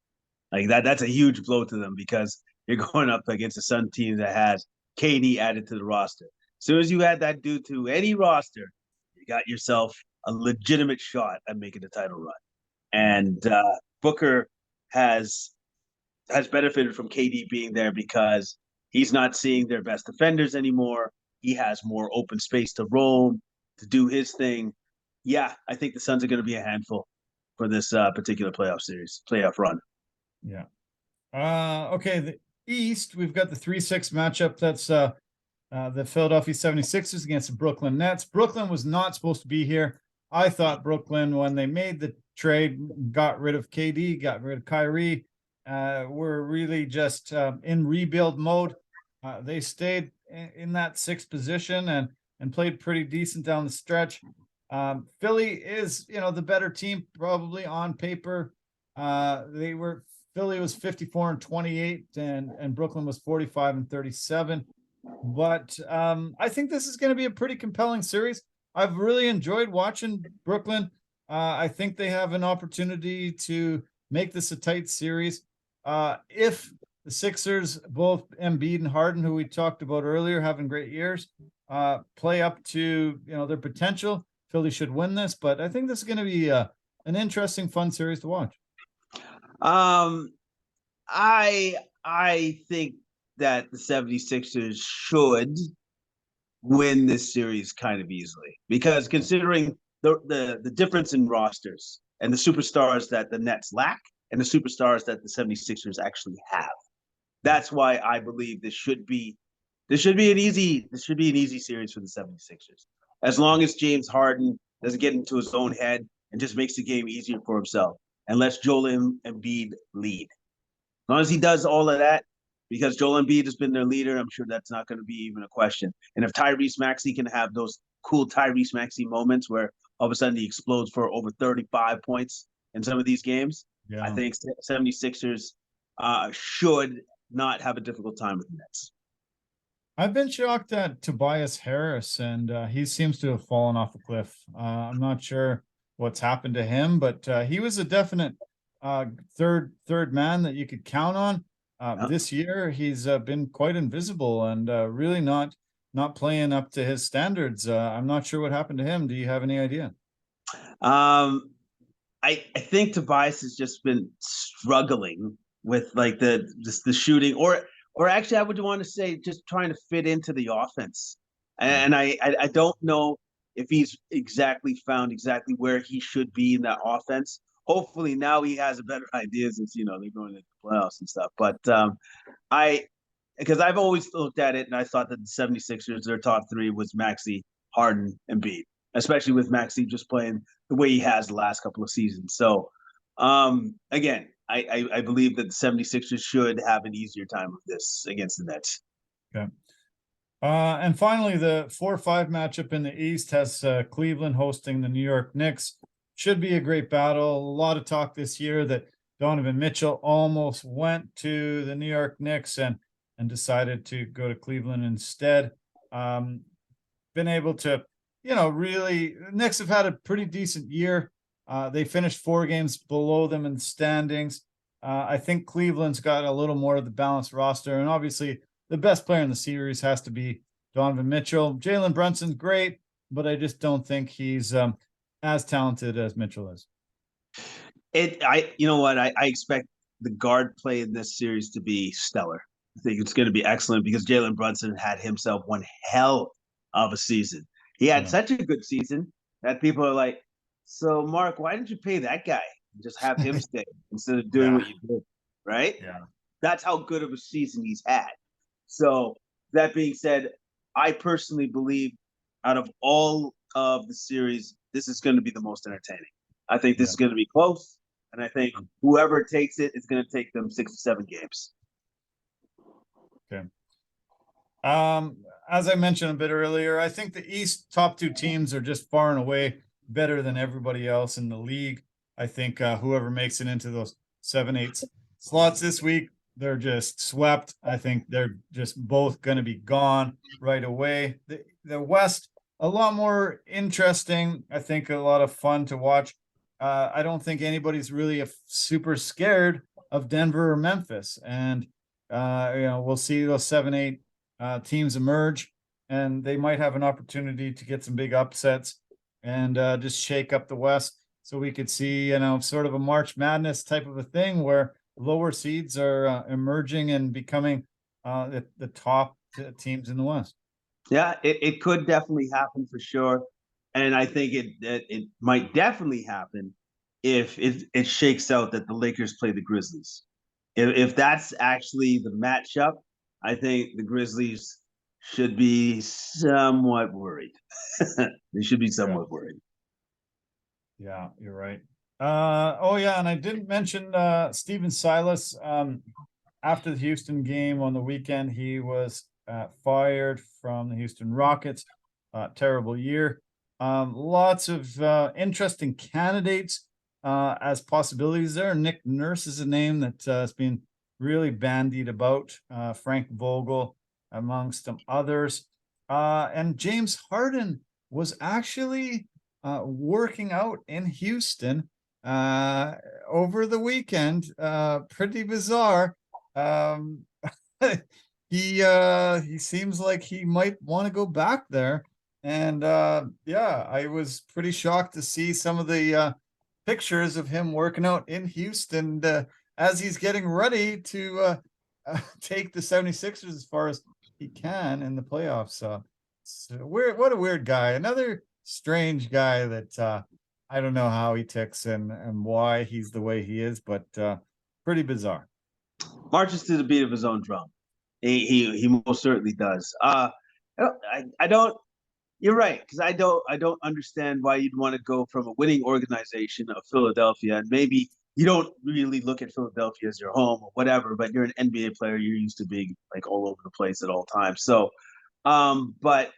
Like that's a huge blow to them because you're going up against a Sun team that has KD added to the roster. As soon as you add that dude to any roster, you got yourself a legitimate shot at making a title run. And Booker has benefited from KD being there because he's not seeing their best defenders anymore. He has more open space to roam, to do his thing. Yeah, I think the Suns are going to be a handful for this particular playoff run. Yeah. Okay, the East, we've got the 3-6 matchup. That's the Philadelphia 76ers against the Brooklyn Nets. Brooklyn was not supposed to be here. I thought Brooklyn, when they made the trade, got rid of KD, got rid of Kyrie, were really just in rebuild mode. They stayed in that 6th position and played pretty decent down the stretch. Philly is, the better team probably on paper. Philly was 54-28 and Brooklyn was 45-37. But I think this is going to be a pretty compelling series. I've really enjoyed watching Brooklyn. I think they have an opportunity to make this a tight series. If the Sixers, both Embiid and Harden, who we talked about earlier, having great years, play up to their potential, Philly should win this. But I think this is going to be an interesting, fun series to watch. I think that the 76ers should win this series kind of easily because considering the difference in rosters and the superstars that the Nets lack and the superstars that the 76ers actually have. That's why I believe this should be an easy series for the 76ers. As long as James Harden doesn't get into his own head and just makes the game easier for himself and lets Joel Embiid lead. As long as he does all of that, because Joel Embiid has been their leader, I'm sure that's not going to be even a question. And if Tyrese Maxey can have those cool Tyrese Maxey moments where all of a sudden he explodes for over 35 points in some of these games, I think 76ers should not have a difficult time with the Nets. I've been shocked at Tobias Harris, and he seems to have fallen off a cliff. I'm not sure what's happened to him, but he was a definite third man that you could count on. This year, he's been quite invisible and really not playing up to his standards. I'm not sure what happened to him. Do you have any idea? I think Tobias has just been struggling with like the shooting, or actually, I would want to say just trying to fit into the offense. And I don't know if he's found exactly where he should be in that offense. Hopefully now he has a better idea since they're going into the playoffs and stuff. But because I've always looked at it and I thought that the 76ers, their top 3 was Maxey, Harden, and Embiid, especially with Maxey just playing the way he has the last couple of seasons. So again, I believe that the 76ers should have an easier time with this against the Nets. Okay. And finally, the 4-5 matchup in the East has Cleveland hosting the New York Knicks. Should be a great battle. A lot of talk this year that Donovan Mitchell almost went to the New York Knicks and decided to go to Cleveland instead. Been able to, really, the Knicks have had a pretty decent year. They finished 4 games below them in the standings. I think Cleveland's got a little more of the balanced roster, and obviously the best player in the series has to be Donovan Mitchell. Jalen Brunson's great, but I just don't think he's as talented as Mitchell is. I expect the guard play in this series to be stellar. I think it's going to be excellent because Jalen Brunson had himself one hell of a season. He had such a good season that people are like, So, Mark, why didn't you pay that guy and just have him stay instead of doing what Yeah, you did? Right? yeah, That's how good of a season he's had. So, that being said, I personally believe out of all of the series, this is going to be the most entertaining. I think this yeah. is going to be close, and I think whoever takes it is going to take them 6 to 7 games. Okay. As I mentioned a bit earlier, I think the East top two teams are just far and away better than everybody else in the league. I think whoever makes it into those 7-8 slots this week, they're just swept. I think they're just both going to be gone right away. The West, a lot more interesting. I think a lot of fun to watch. I don't think anybody's really super scared of Denver or Memphis, and we'll see those 7-8 teams emerge, and they might have an opportunity to get some big upsets and just shake up the West. So we could see, sort of a March Madness type of a thing where lower seeds are emerging and becoming the top teams in the West. Yeah, it could definitely happen for sure. And I think it might definitely happen if it shakes out that the Lakers play the Grizzlies. If that's actually the matchup, I think the Grizzlies should be somewhat worried. They should be Yeah, somewhat worried. yeah, you're right. Oh yeah, and I didn't mention Steven Silas. After the Houston game on the weekend, he was fired from the Houston Rockets. Terrible year. Lots of interesting candidates as possibilities there. Nick Nurse is a name that has been really bandied about. Frank Vogel, amongst some others. And James Harden was actually working out in Houston over the weekend. Pretty bizarre. Um, he seems like he might want to go back there. And yeah, I was pretty shocked to see some of the pictures of him working out in Houston as he's getting ready to take the 76ers as far as he can in the playoffs. So what a weird guy. Another strange guy that I don't know how he ticks and why he's the way he is, but pretty bizarre. Marches to the beat of his own drum. He most certainly does. I don't. You're right, because I don't understand why you'd want to go from a winning organization of Philadelphia, and maybe you don't really look at Philadelphia as your home or whatever, but you're an NBA player, you're used to being like all over the place at all times. So, but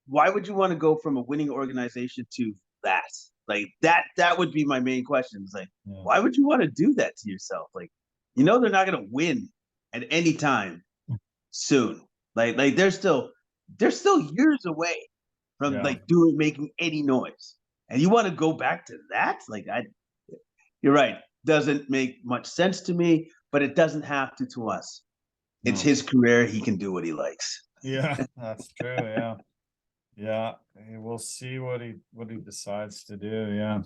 why would you want to go from a winning organization to that? Like that would be my main question. Is like, Yeah. why would you want to do that to yourself? Like, they're not gonna win at any time soon. Like they're still years away from Yeah. like making any noise. And you want to go back to that? You're right. Doesn't make much sense to me, but it doesn't have to us. It's No. his career. He can do what he likes. Yeah, that's true. Yeah. Yeah. We'll see what he decides to do. Yeah.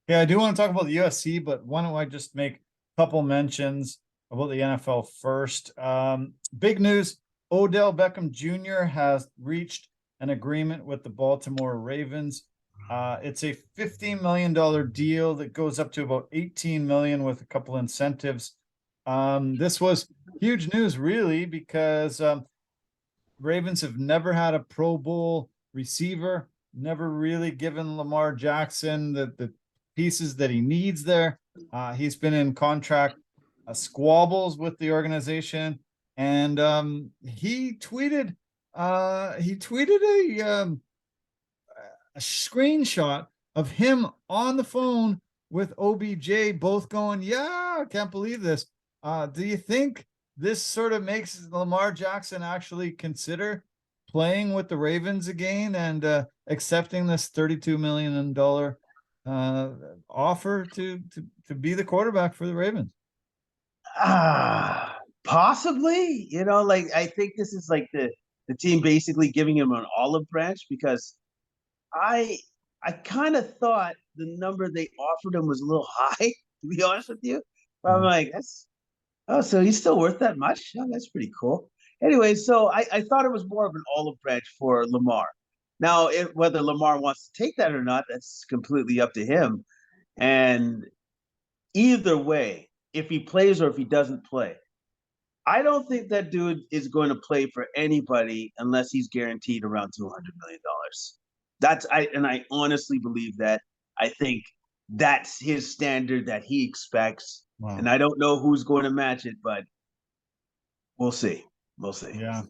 Yeah, I do want to talk about the UFC, but why don't I just make a couple mentions about the NFL first? Big news. Odell Beckham Jr. has reached an agreement with the Baltimore Ravens. It's a $15 million deal that goes up to about 18 million with a couple incentives. This was huge news, really, because Ravens have never had a Pro Bowl receiver, never really given Lamar Jackson the pieces that he needs there. He's been in contract squabbles with the organization, and he tweeted a screenshot of him on the phone with OBJ, both going, "Yeah, I can't believe this." Do you think this sort of makes Lamar Jackson actually consider playing with the Ravens again and accepting this $32 million offer to be the quarterback for the Ravens? Possibly. Like I think this is like the team basically giving him an olive branch because I I kind of thought the number they offered him was a little high, to be honest with you. But I'm Mm. like, so he's still worth that much? Oh, that's pretty cool. Anyway, so I thought it was more of an olive branch for Lamar. Now, whether Lamar wants to take that or not, that's completely up to him. And either way, if he plays or if he doesn't play, I don't think that dude is going to play for anybody unless he's guaranteed around $200 million. I honestly believe that. I think that's his standard that he expects, Wow. and I don't know who's going to match it, but we'll see. We'll see. Yeah.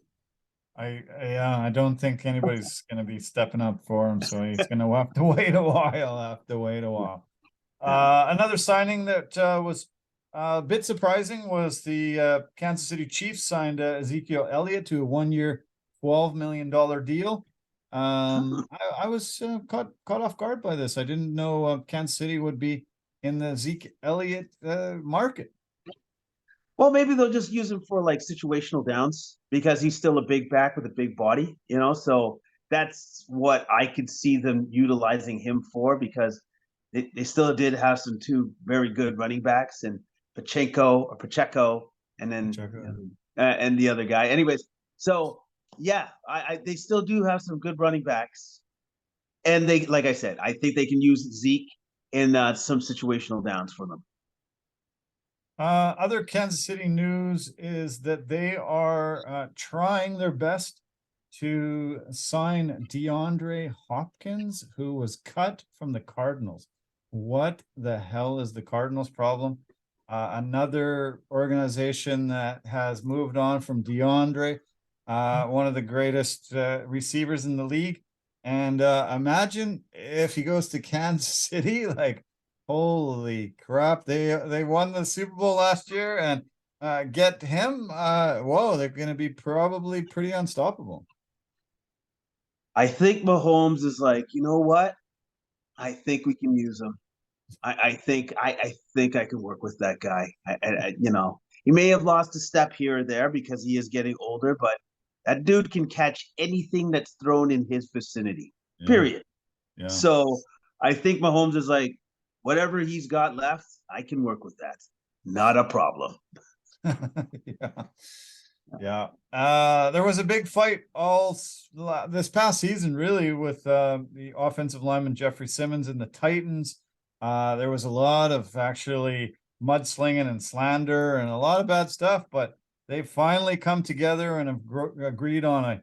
I don't think anybody's going to be stepping up for him, so he's going to have to wait a while. Another signing that was a bit surprising was the Kansas City Chiefs signed Ezekiel Elliott to a 1-year, $12 million deal. I was caught off guard by this. I didn't know Kansas City would be in the Zeke Elliott market. Well, maybe they'll just use him for like situational downs because he's still a big back with a big body, So that's what I could see them utilizing him for, because they still did have some two very good running backs, and Pacheco, and then and the other guy. Anyways, so yeah, they still do have some good running backs, and they, like I said, I think they can use Zeke in some situational downs for them. Other Kansas City news is that they are trying their best to sign DeAndre Hopkins, who was cut from the Cardinals. What the hell is the Cardinals' problem? Another organization that has moved on from DeAndre, one of the greatest receivers in the league. And imagine if he goes to Kansas City, like, holy crap, they won the Super Bowl last year, and get him, whoa, they're going to be probably pretty unstoppable. I think Mahomes is like, you know what? I think we can use him. I think I can work with that guy. He may have lost a step here or there because he is getting older, but that dude can catch anything that's thrown in his vicinity. Yeah. Period. Yeah. So I think Mahomes is like, whatever he's got left, I can work with that. Not a problem. Yeah. There was a big fight all this past season, really, with the offensive lineman Jeffrey Simmons and the Titans. There was a lot of actually mudslinging and slander and a lot of bad stuff, but they finally come together and have agreed on a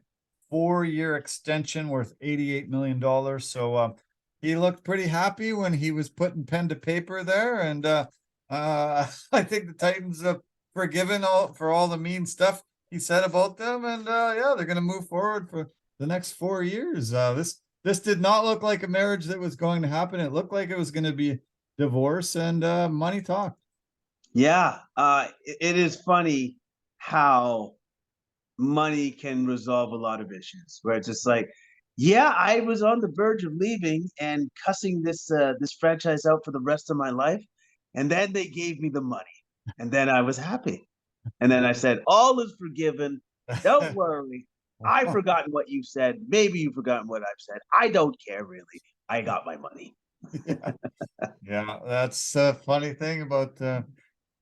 4-year extension worth $88 million. So he looked pretty happy when he was putting pen to paper there, and I think the Titans have forgiven for all the mean stuff he said about them, and yeah, they're going to move forward for the next 4 years. This did not look like a marriage that was going to happen. It looked like it was going to be divorce and money talk. Yeah, it is funny how money can resolve a lot of issues. Where it's just like, yeah, I was on the verge of leaving and cussing this franchise out for the rest of my life, and then they gave me the money, and then I was happy, and then I said, all is forgiven. Don't worry. I've forgotten what you said. Maybe you've forgotten what I've said. I don't care, really. I got my money. Yeah, that's a funny thing about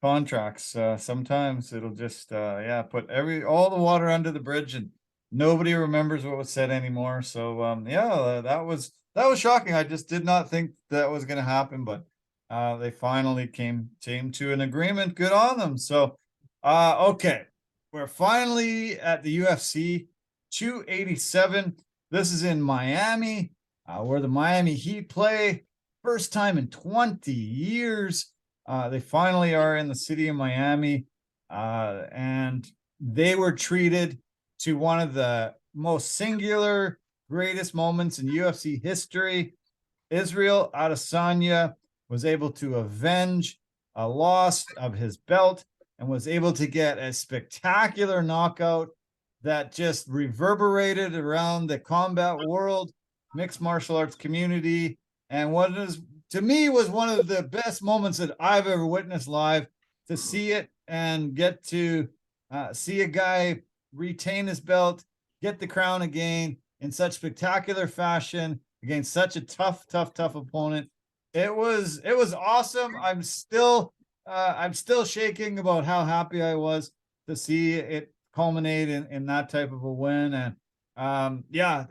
contracts. Sometimes it'll just put all the water under the bridge, and nobody remembers what was said anymore. So yeah, that was shocking. I just did not think that was going to happen, but they finally came to an agreement. Good on them. So okay, we're finally at the UFC 287. This is in Miami, where the Miami Heat play. First time in 20 years. They finally are in the city of Miami, and they were treated to one of the most singular, greatest moments in UFC history. Israel Adesanya was able to avenge a loss of his belt and was able to get a spectacular knockout that just reverberated around the combat world, mixed martial arts community, and what is, to me, was one of the best moments that I've ever witnessed live, to see it and get to see a guy retain his belt, get the crown again in such spectacular fashion against such a tough opponent. It was awesome. I'm still shaking about how happy I was to see it culminate in that type of a win. And yeah,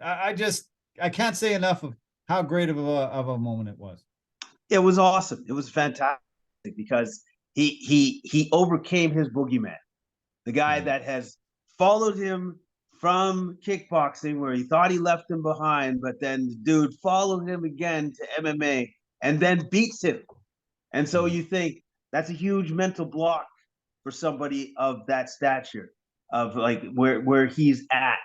I can't say enough of how great of a moment it was. It was awesome. It was fantastic because he overcame his boogeyman, the guy that has followed him from kickboxing where he thought he left him behind, but then the dude followed him again to MMA and then beats him. And so you think that's a huge mental block for somebody of that stature, of like where he's at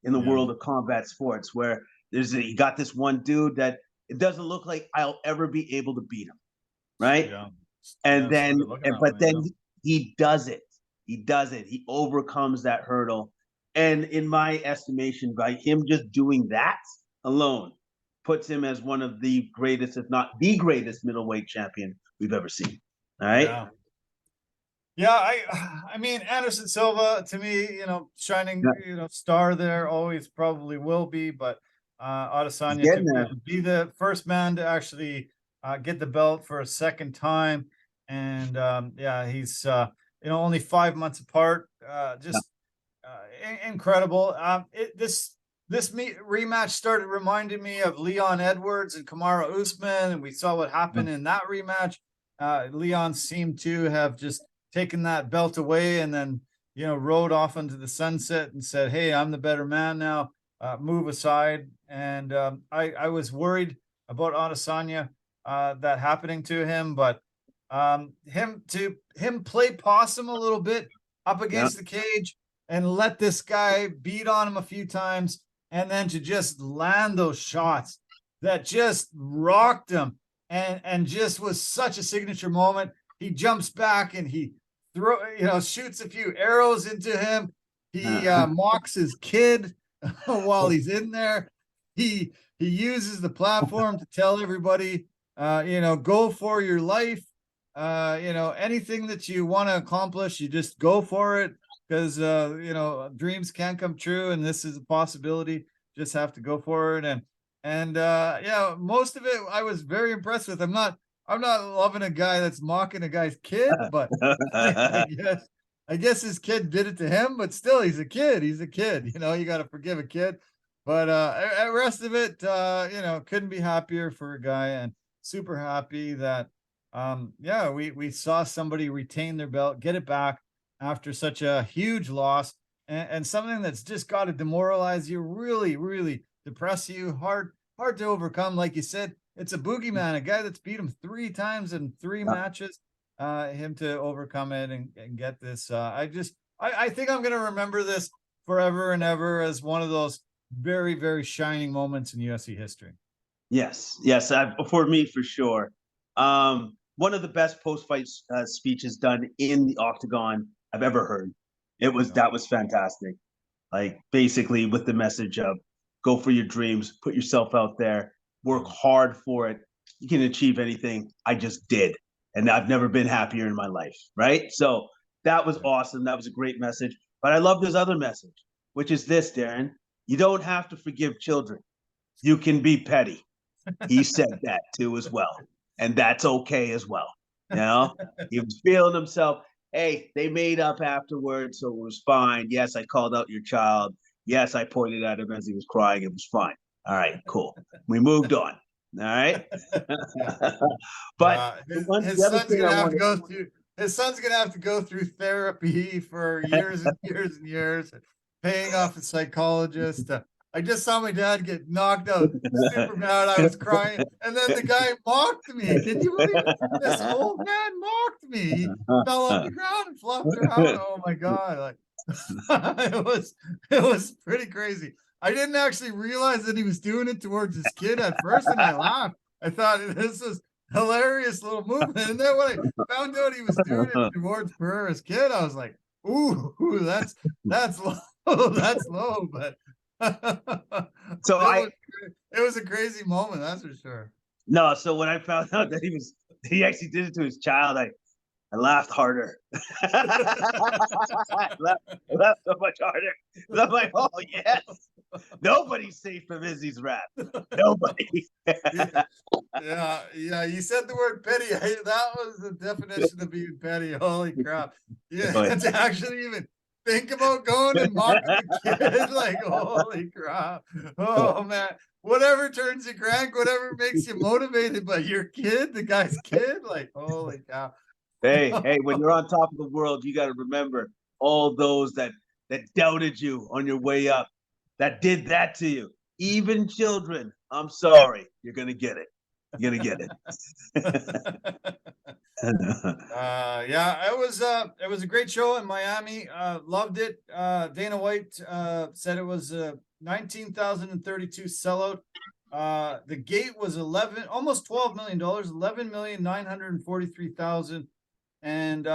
in the world of combat sports, where you got this one dude that it doesn't look like I'll ever be able to beat him, right? Yeah. And then, but then he does it. He does it. He overcomes that hurdle. And in my estimation, by him just doing that alone, puts him as one of the greatest, if not the greatest, middleweight champion we've ever seen. All right. Yeah, I mean, Anderson Silva, to me, shining, star there, always probably will be, but Adesanya to be the first man to actually get the belt for a second time. And he's, only 5 months apart, just incredible. This rematch started reminding me of Leon Edwards and Kamaru Usman, and we saw what happened in that rematch. Leon seemed to have just taken that belt away and then, rode off into the sunset and said, hey, I'm the better man now, move aside. And I was worried about Adesanya that happening to him, but him play possum a little bit up against the cage and let this guy beat on him a few times, and then to just land those shots that just rocked him and just was such a signature moment. He jumps back and he shoots a few arrows into him. He mocks his kid while he's in there. He uses the platform to tell everybody, go for your life. Anything that you want to accomplish, you just go for it, because dreams can come true, and this is a possibility. Just have to go for it. And most of it I was very impressed with. I'm not loving a guy that's mocking a guy's kid, but I guess his kid did it to him, but still he's a kid. He's a kid. You got to forgive a kid. But the rest of it, couldn't be happier for a guy, and super happy that we saw somebody retain their belt, get it back after such a huge loss, and something that's just got to demoralize you, really, really depress you, hard to overcome. Like you said, it's a boogeyman, a guy that's beat him 3 times in 3 matches, him to overcome it and get this. I think I'm going to remember this forever and ever as one of those very, very shining moments in UFC history. Yes, for me, for sure. One of the best post-fight speeches done in the octagon I've ever heard. That was fantastic. Like, basically with the message of go for your dreams, put yourself out there, work hard for it. You can achieve anything. I just did. And I've never been happier in my life. Right. So that was awesome. That was a great message. But I love this other message, which is this, Darren. You don't have to forgive children. You can be petty. He said that too as well. And that's okay as well. He was feeling himself. Hey, they made up afterwards, so it was fine. Yes, I called out your child. Yes, I pointed at him as he was crying. It was fine. All right, cool. We moved on. All right. But his son's gonna have to go through therapy for years and years and years, paying off a psychologist. I just saw my dad get knocked out super bad. I was crying. And then the guy mocked me. Can you believe it? This old man mocked me. He fell on the ground and flopped around. Oh my God. It was pretty crazy. I didn't actually realize that he was doing it towards his kid at first, and I laughed. I thought this was hilarious little movement. And then when I found out he was doing it towards Pereira's kid, I was like, ooh, that's low. That's low, but so it was a crazy moment, that's for sure. No, so when I found out that he actually did it to his child, I laughed harder. I laughed so much harder. I'm like, oh yes, nobody's safe from Izzy's wrath. Nobody. yeah. You said the word petty. That was the definition of being petty. Holy crap! Yeah, to actually even think about going and mocking the kid. Like, holy crap. Oh, man. Whatever turns you crank, whatever makes you motivated, but your kid, the guy's kid, like, holy cow. Hey, when you're on top of the world, you got to remember all those that doubted you on your way up, that did that to you. Even children, I'm sorry, you're gonna get it. You're gonna get it. Yeah, it was a great show in Miami. Loved it. Dana White said it was 19,032 sellout. The gate was almost $12 million, 11,943,000. And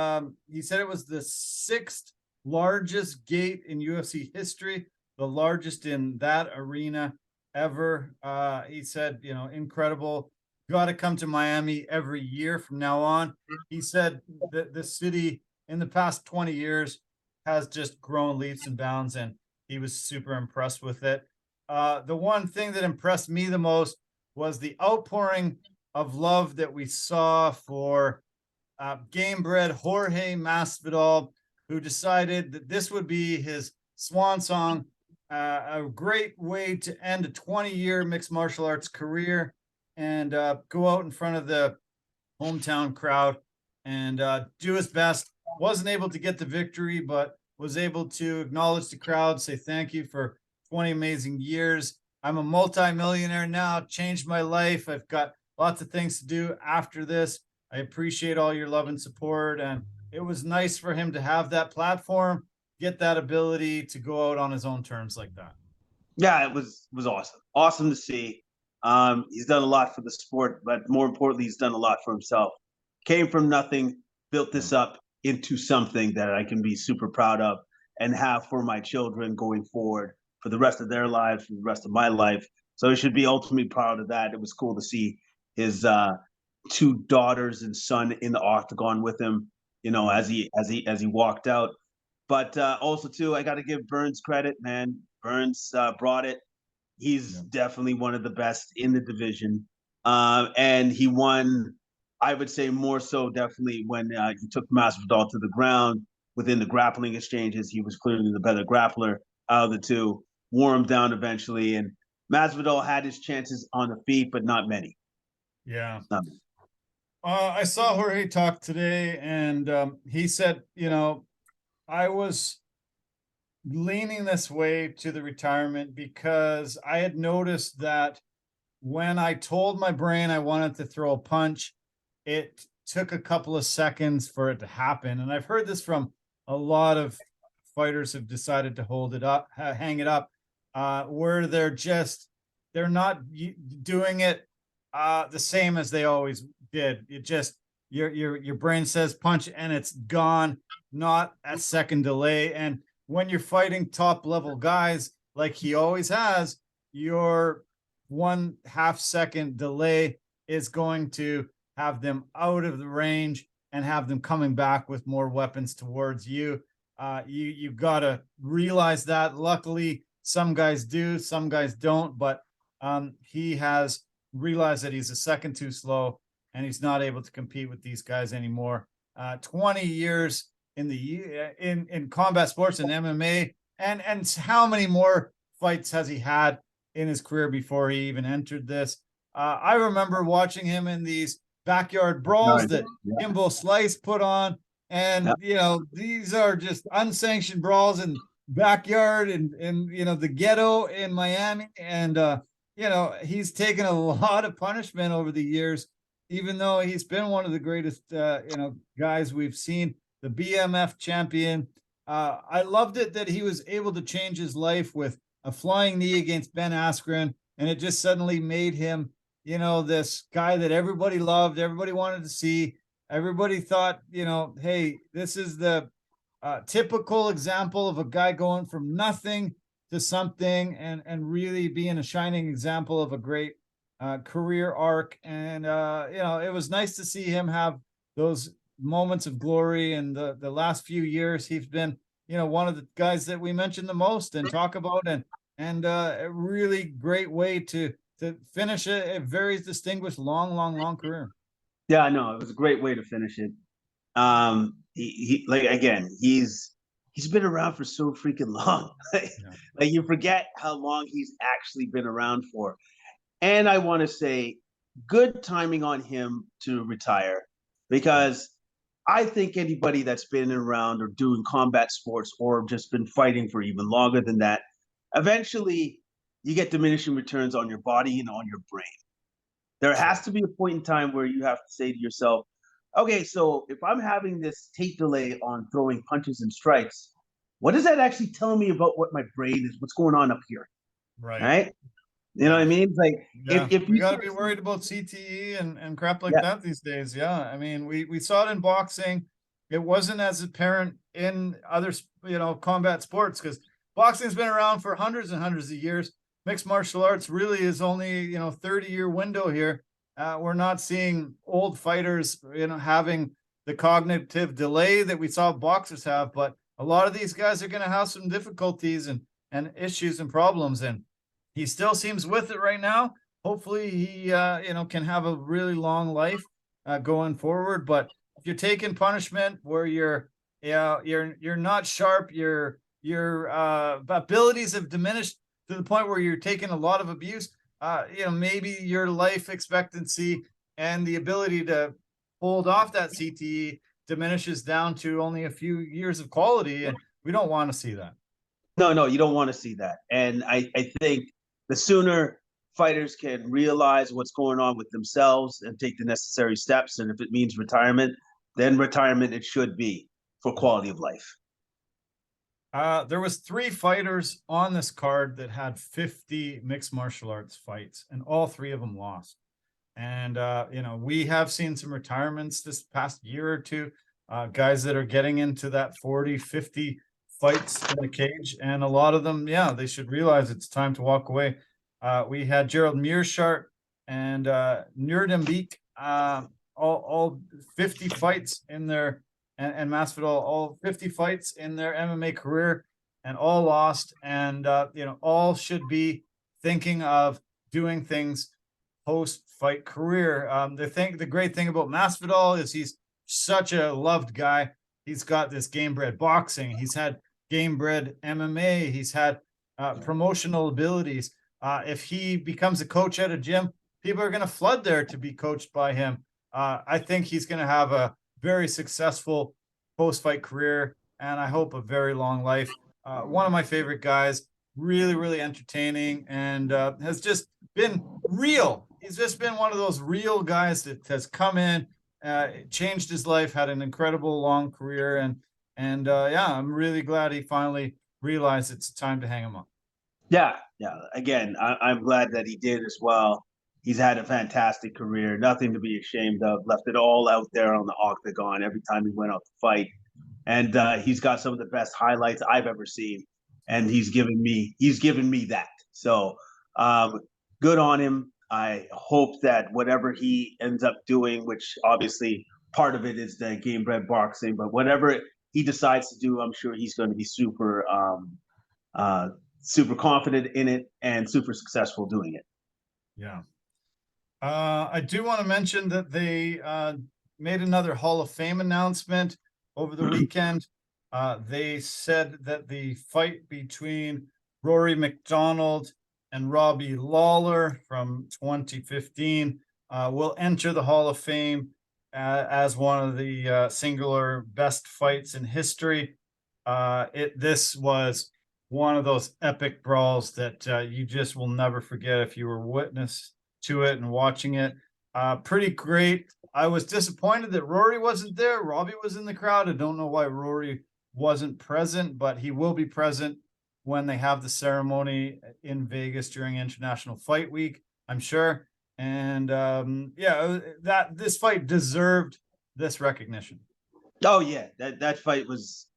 he said it was the sixth largest gate in UFC history, the largest in that arena ever. He said, incredible. Got to come to Miami every year from now on. He said that the city in the past 20 years has just grown leaps and bounds, and he was super impressed with it. The one thing that impressed me the most was the outpouring of love that we saw for game bred Jorge Masvidal, who decided that this would be his swan song, a great way to end a 20-year mixed martial arts career and go out in front of the hometown crowd and do his best. Wasn't able to get the victory, but was able to acknowledge the crowd, say thank you for 20 amazing years. I'm a multi-millionaire now, changed my life. I've got lots of things to do after this. I appreciate all your love and support. And it was nice for him to have that platform, get that ability to go out on his own terms like that. Yeah, it was awesome. Awesome to see. He's done a lot for the sport, but more importantly, he's done a lot for himself. Came from nothing, built this up into something that I can be super proud of and have for my children going forward for the rest of their lives, for the rest of my life. So he should be ultimately proud of that. It was cool to see his two daughters and son in the octagon with him, as he walked out. But also too, I got to give Burns credit, man. Burns brought it. He's definitely one of the best in the division. And he won, I would say, more so definitely when he took Masvidal to the ground within the grappling exchanges. He was clearly the better grappler out of the two, wore him down eventually. And Masvidal had his chances on the feet, but not many. Yeah. I saw Jorge talk today, and he said, I was leaning this way to the retirement because I had noticed that when I told my brain I wanted to throw a punch, it took a couple of seconds for it to happen. And I've heard this from a lot of fighters who've decided to hold it up, hang it up, where they're not doing it the same as they always did. It just your brain says punch and it's gone, not a second delay. And when you're fighting top level guys like he always has, your 1/2 second delay is going to have them out of the range and have them coming back with more weapons towards you. You got to realize that. Luckily, some guys do, some guys don't, but he has realized that he's a second too slow and he's not able to compete with these guys anymore. 20 years in combat sports and MMA, and how many more fights has he had in his career before he even entered this? I remember watching him in these backyard brawls that Kimbo Slice put on, and these are just unsanctioned brawls in backyard and the ghetto in Miami, and he's taken a lot of punishment over the years, even though he's been one of the greatest guys we've seen. The BMF champion. I loved it that he was able to change his life with a flying knee against Ben Askren, and it just suddenly made him, this guy that everybody loved, everybody wanted to see. Everybody thought, hey, this is the typical example of a guy going from nothing to something and really being a shining example of a great career arc. And, it was nice to see him have those moments of glory. And the last few years, he's been, one of the guys that we mention the most and talk about, and a really great way to finish a very distinguished, long career. Yeah, I know. It was a great way to finish it. He like, again, he's he's been around for so freaking long. Yeah. Like you forget how long he's actually been around for. And I want to say good timing on him to retire because I think anybody that's been around or doing combat sports or just been fighting for even longer than that, eventually you get diminishing returns on your body and on your brain. There has to be a point in time where you have to say to yourself, okay, so if I'm having this tape delay on throwing punches and strikes, what does that actually tell me about what my brain is, what's going on up here? Right. Right? You know what Yeah. I mean? It's like Yeah. if We you got to start be worried about CTE and crap like yeah, that these days. Yeah. I mean, we saw it in boxing. It wasn't as apparent in other, combat sports because boxing's been around for hundreds and hundreds of years. Mixed martial arts really is only, 30-year window here. We're not seeing old fighters, having the cognitive delay that we saw boxers have, but a lot of these guys are going to have some difficulties and issues and problems. And he still seems with it right now. Hopefully he, can have a really long life going forward. But if you're taking punishment where you're not sharp, your abilities have diminished to the point where you're taking a lot of abuse, maybe your life expectancy and the ability to hold off that CTE diminishes down to only a few years of quality, and we don't want to see that. no, you don't want to see that. And I think the sooner fighters can realize what's going on with themselves and take the necessary steps, and if it means retirement, then retirement it should be for quality of life. There was 3 fighters on this card that had 50 mixed martial arts fights, and all 3 of them lost. And we have seen some retirements this past year or two, guys that are getting into that 40, 50 fights in the cage, and a lot of them, they should realize it's time to walk away. We had Gerald Mearshart and Nurdembeek, all 50 fights in their and Masvidal, all 50 fights in their MMA career, and all lost. And all should be thinking of doing things post-fight career. The great thing about Masvidal is he's such a loved guy. He's got this game-bred boxing. He's had game-bred MMA. He's had promotional abilities. If he becomes a coach at a gym, people are going to flood there to be coached by him. I think he's going to have a very successful post-fight career, and I hope a very long life. One of my favorite guys, really, really entertaining, and has just been real. He's just been one of those real guys that has come in, changed his life, had an incredible long career, and I'm really glad he finally realized it's time to hang him up. Yeah. Again, I'm glad that he did as well. He's had a fantastic career, nothing to be ashamed of, left it all out there on the octagon every time he went out to fight. And he's got some of the best highlights I've ever seen. And he's given me that. So good on him. I hope that whatever he ends up doing, which obviously part of it is the game bred boxing, but whatever he decides to do, I'm sure he's going to be super super confident in it and super successful doing it. Yeah. I do want to mention that they made another Hall of Fame announcement over the weekend. They said that the fight between Rory McDonald and Robbie Lawler from 2015 will enter the Hall of Fame as one of the singular best fights in history. This was one of those epic brawls that you just will never forget if you were witness to it and watching it. Pretty great. I was disappointed that Rory wasn't there. Robbie was in the crowd. I don't know why Rory wasn't present, but he will be present when they have the ceremony in Vegas during International Fight Week, I'm sure. And that this fight deserved this recognition. Oh yeah, that fight was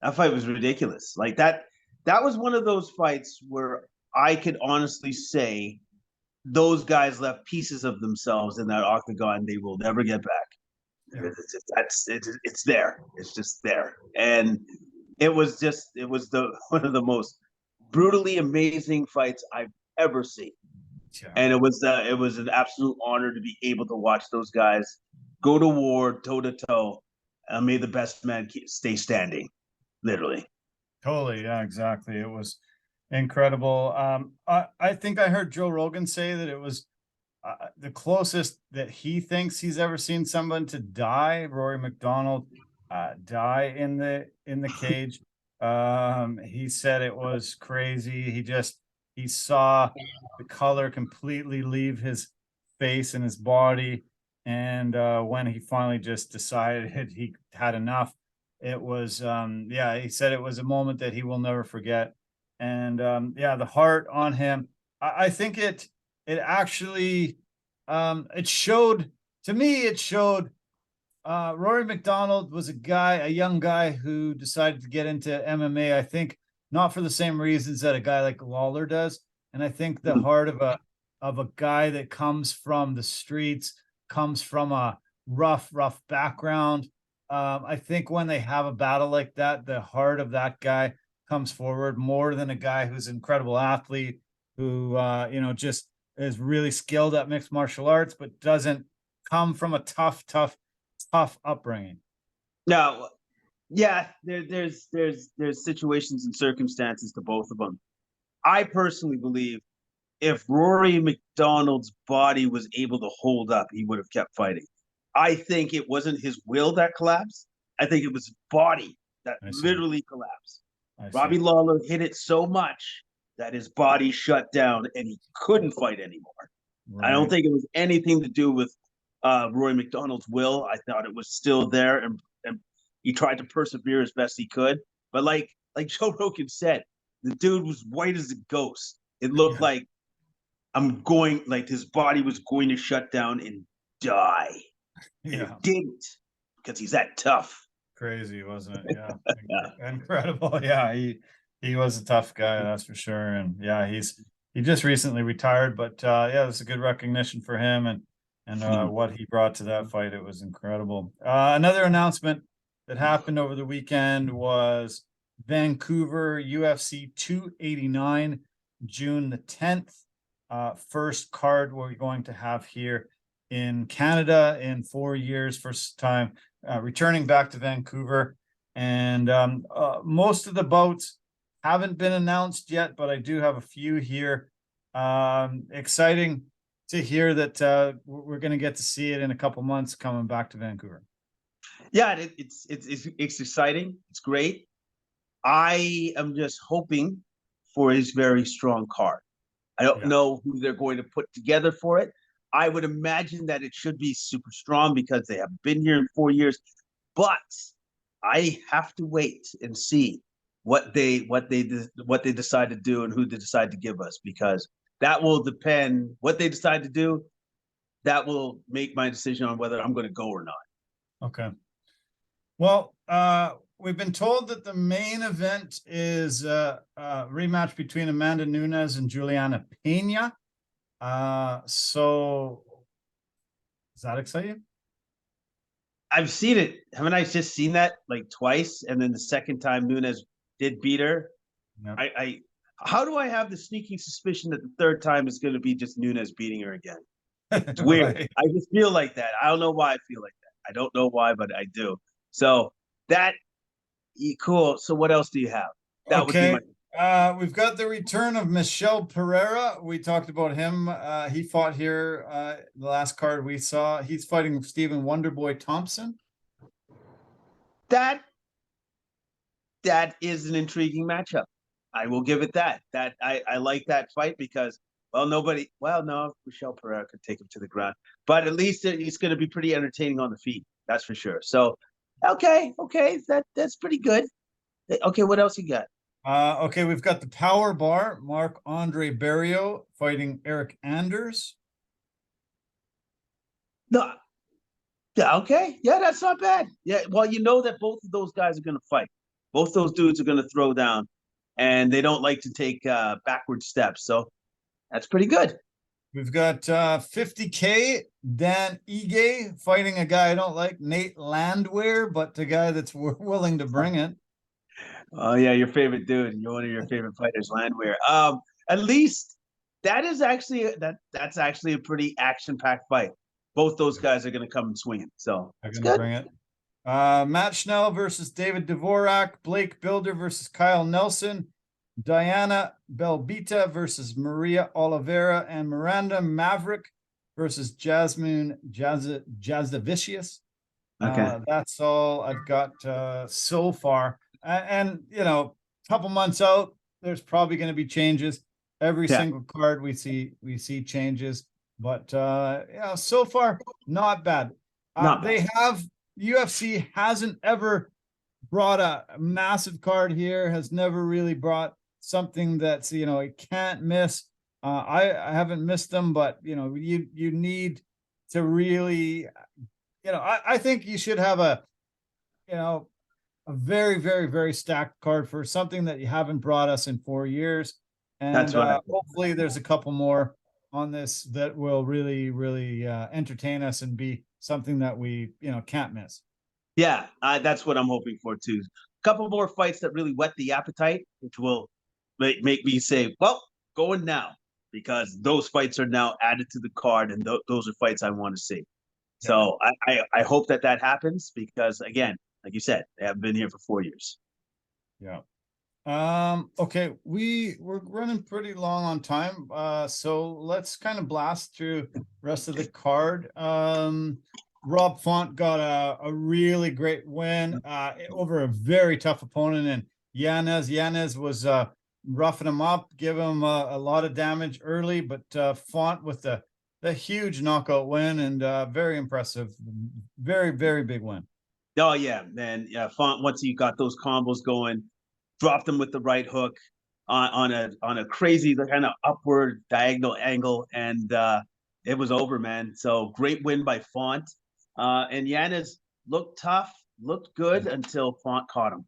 ridiculous. Like that was one of those fights where I could honestly say those guys left pieces of themselves in that octagon they will never get back. Yeah. It's there. It's just there. And it was one of the most brutally amazing fights I've ever seen. Yeah. And it was an absolute honor to be able to watch those guys go to war toe to toe. And may the best man stay standing, literally. Totally. Yeah, exactly. It was incredible. I think I heard Joe Rogan say that it was the closest that he thinks he's ever seen someone to die. Rory McDonald die in the cage. He said it was crazy. He saw the color completely leave his face and his body, and when he finally just decided he had enough, it was yeah, he said it was a moment that he will never forget. And yeah, the heart on him, I think it actually it showed to me, it showed Rory McDonald was a young guy who decided to get into MMA. I think not for the same reasons that a guy like Lawler does. And I think the heart of a guy that comes from the streets, comes from a rough background. I think when they have a battle like that, the heart of that guy comes forward more than a guy who's an incredible athlete who just is really skilled at mixed martial arts, but doesn't come from a tough upbringing. No, yeah, there's situations and circumstances to both of them. I personally believe if Rory McDonald's body was able to hold up, he would have kept fighting. I think it wasn't his will that collapsed. I think it was his body that literally collapsed. Robbie Lawler hit it so much that his body shut down and he couldn't fight anymore. Right. I don't think it was anything to do with Rory McDonald's will. I thought it was still there, and he tried to persevere as best he could. But like Joe Rogan said, the dude was white as a ghost. It looked like his body was going to shut down and die. And it didn't, because he's that tough. Crazy, wasn't it? Yeah. Incredible. Yeah, he was a tough guy, that's for sure. And yeah, he just recently retired, but yeah, it's a good recognition for him and what he brought to that fight. It was incredible. Another announcement that happened over the weekend was Vancouver UFC 289, June the 10th. First card we're going to have here in Canada in 4 years, first time returning back to Vancouver. And most of the bouts haven't been announced yet, but I do have a few here. Exciting to hear that we're going to get to see it in a couple months coming back to Vancouver. Yeah, it's exciting. It's great. I am just hoping for his very strong card. I don't know who they're going to put together for it. I would imagine that it should be super strong because they have been here in 4 years. But I have to wait and see what they decide to do and who they decide to give us, because that will depend. What they decide to do, that will make my decision on whether I'm going to go or not. Okay. Well, we've been told that the main event is a rematch between Amanda Nunes and Juliana Pena. So does that excite you? I've seen it. Haven't I just seen that like twice? And then the second time Nunes did beat her. Yep. How do I have the sneaking suspicion that the third time is going to be just Nunes beating her again? It's weird. Right. I just feel like that. I don't know why I feel like that. I don't know why, but I do. So that cool. So what else do you have? That okay. Would be we've got the return of Michel Pereira. We talked about him. He fought here the last card we saw. He's fighting Stephen Wonderboy Thompson. That is an intriguing matchup. I will give it that. I like that fight because, no, Michel Pereira could take him to the ground, but at least he's going to be pretty entertaining on the feet. That's for sure. So, okay, that's pretty good. Okay, what else you got? Okay, we've got the Power Bar, Marc-Andre Barriault fighting Eric Anders. No, yeah, okay, yeah, that's not bad. Yeah, well, you know that both of those guys are going to fight. Both those dudes are going to throw down, and they don't like to take backward steps. So that's pretty good. We've got 50K Dan Ige fighting a guy I don't like, Nate Landwehr, but the guy that's willing to bring it. Oh yeah, your favorite dude. You're one of your favorite fighters, Landwehr. At least that is actually that's actually a pretty action-packed fight. Both those guys are going to come and swing it. So they're going to bring it. Matt Schnell versus David Dvorak, Blake Builder versus Kyle Nelson, Diana Belbita versus Maria Oliveira, and Miranda Maverick versus Jasmine Jazavicius. Okay. That's all I've got so far. And you know, a couple months out, there's probably going to be changes. Every Yeah. single card we see changes, but yeah, so far not bad. Not bad. They have UFC hasn't ever brought a massive card here, has never really brought something that's, you know, it can't miss. I haven't missed them, but you know, you need to really, you know, I think you should have a, you know, a very, very, very stacked card for something that you haven't brought us in 4 years. That's And right. hopefully there's a couple more on this that will really, really entertain us and be something that we, you know, can't miss. Yeah, that's what I'm hoping for too. A couple more fights that really whet the appetite, which will make me say, well, going now, because those fights are now added to the card, and those are fights I want to see. Yeah. So I hope that happens because, again, like you said, they have been here for 4 years. Yeah. Okay, we're running pretty long on time. So let's kind of blast through the rest of the card. Rob Font got a really great win over a very tough opponent, and Yanez. Yanez was roughing him up, give him a lot of damage early, but Font with the huge knockout win, and very impressive. Very, very big win. Oh yeah, man. Yeah, Font, once he got those combos going, dropped them with the right hook on a crazy kind of upward diagonal angle, and it was over, man. So great win by Font. And Yanez looked tough, looked good until Font caught him.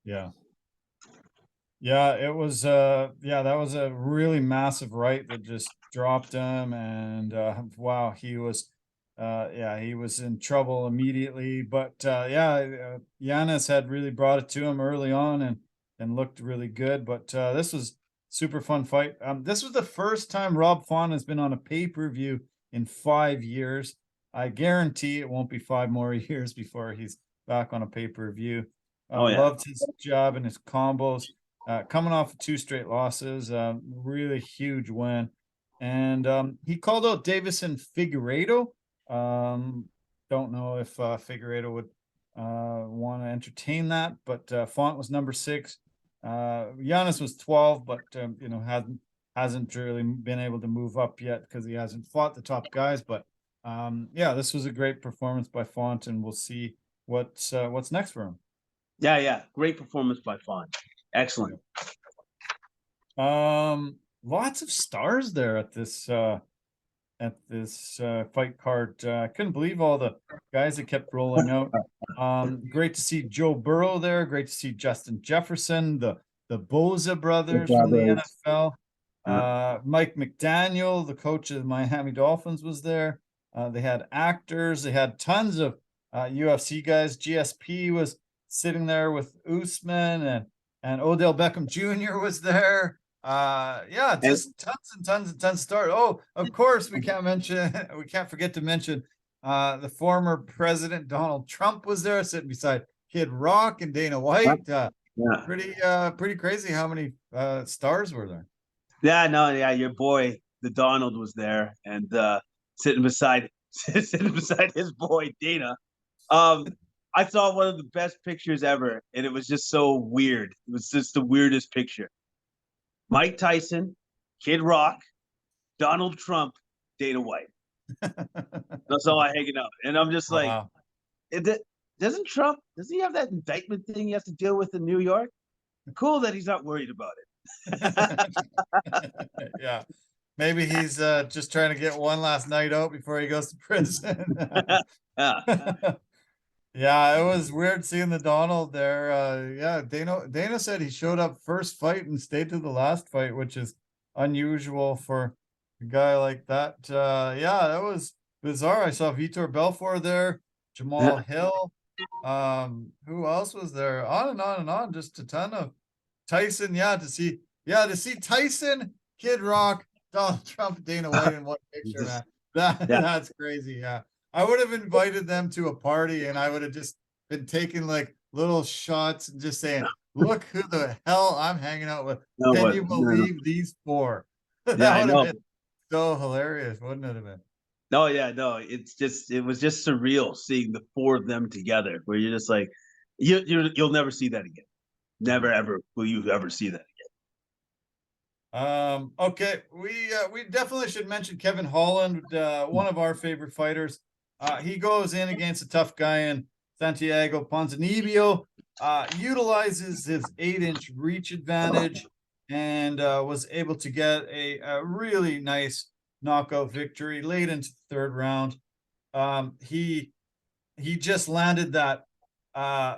Yeah. Yeah, it was yeah, that was a really massive right that just dropped him, and wow, he was yeah, he was in trouble immediately. But yeah, Giannis had really brought it to him early on, and looked really good. But this was super fun fight. This was the first time Rob Font has been on a pay-per-view in 5 years. I guarantee it won't be 5 more years before he's back on a pay-per-view. Oh yeah. Loved his job and his combos. Coming off of 2 straight losses, really huge win. And he called out Davison Figueiredo. Don't know if Figueiredo would want to entertain that, but Font was number 6. Giannis was 12, but you know, hasn't really been able to move up yet because he hasn't fought the top guys. But yeah, this was a great performance by Font, and we'll see what's next for him. Yeah. Great performance by Font. Excellent. Lots of stars there at this fight card. I couldn't believe all the guys that kept rolling out. Great to see Joe Burrow there. Great to see Justin Jefferson, the Boza brothers from the NFL. Mike McDaniel, the coach of the Miami Dolphins, was there. They had actors. They had tons of UFC guys. GSP was sitting there with Usman, and Odell Beckham Jr. was there. Yeah, just tons and tons and tons of stars. Oh, of course, we can't forget to mention the former president Donald Trump was there, sitting beside Kid Rock and Dana White. Pretty crazy how many stars were there. Yeah, your boy the Donald was there, and sitting beside his boy Dana. I saw one of the best pictures ever, and it was just so weird. It was just the weirdest picture. Mike Tyson, Kid Rock, Donald Trump, Dana White. That's all I hanging out. And I'm just like, Wow. doesn't he have that indictment thing he has to deal with in New York? Cool that he's not worried about it. Yeah. Maybe he's just trying to get one last night out before he goes to prison. Yeah. Yeah, it was weird seeing the Donald there. Yeah, Dana said he showed up first fight and stayed to the last fight, which is unusual for a guy like that. Yeah, that was bizarre. I saw Vitor Belfort there, Jamal Hill. Who else was there? On and on and on. Just a ton of Tyson. To see Tyson, Kid Rock, Donald Trump, Dana White in one picture, man. That's crazy. Yeah. I would have invited them to a party, and I would have just been taking like little shots and just saying, "Look who the hell I'm hanging out with." No, Can but you no. believe these four? Yeah, That I would have know. been so hilarious, wouldn't it have been? No, yeah, no. It was just surreal seeing the four of them together, where you're just like, you'll never see that again. Never ever will you ever see that Okay, we definitely should mention Kevin Holland, one of our favorite fighters. He goes in against a tough guy in Santiago Ponzinibbio, utilizes his 8-inch reach advantage, and was able to get a really nice knockout victory late into the third round. He just landed that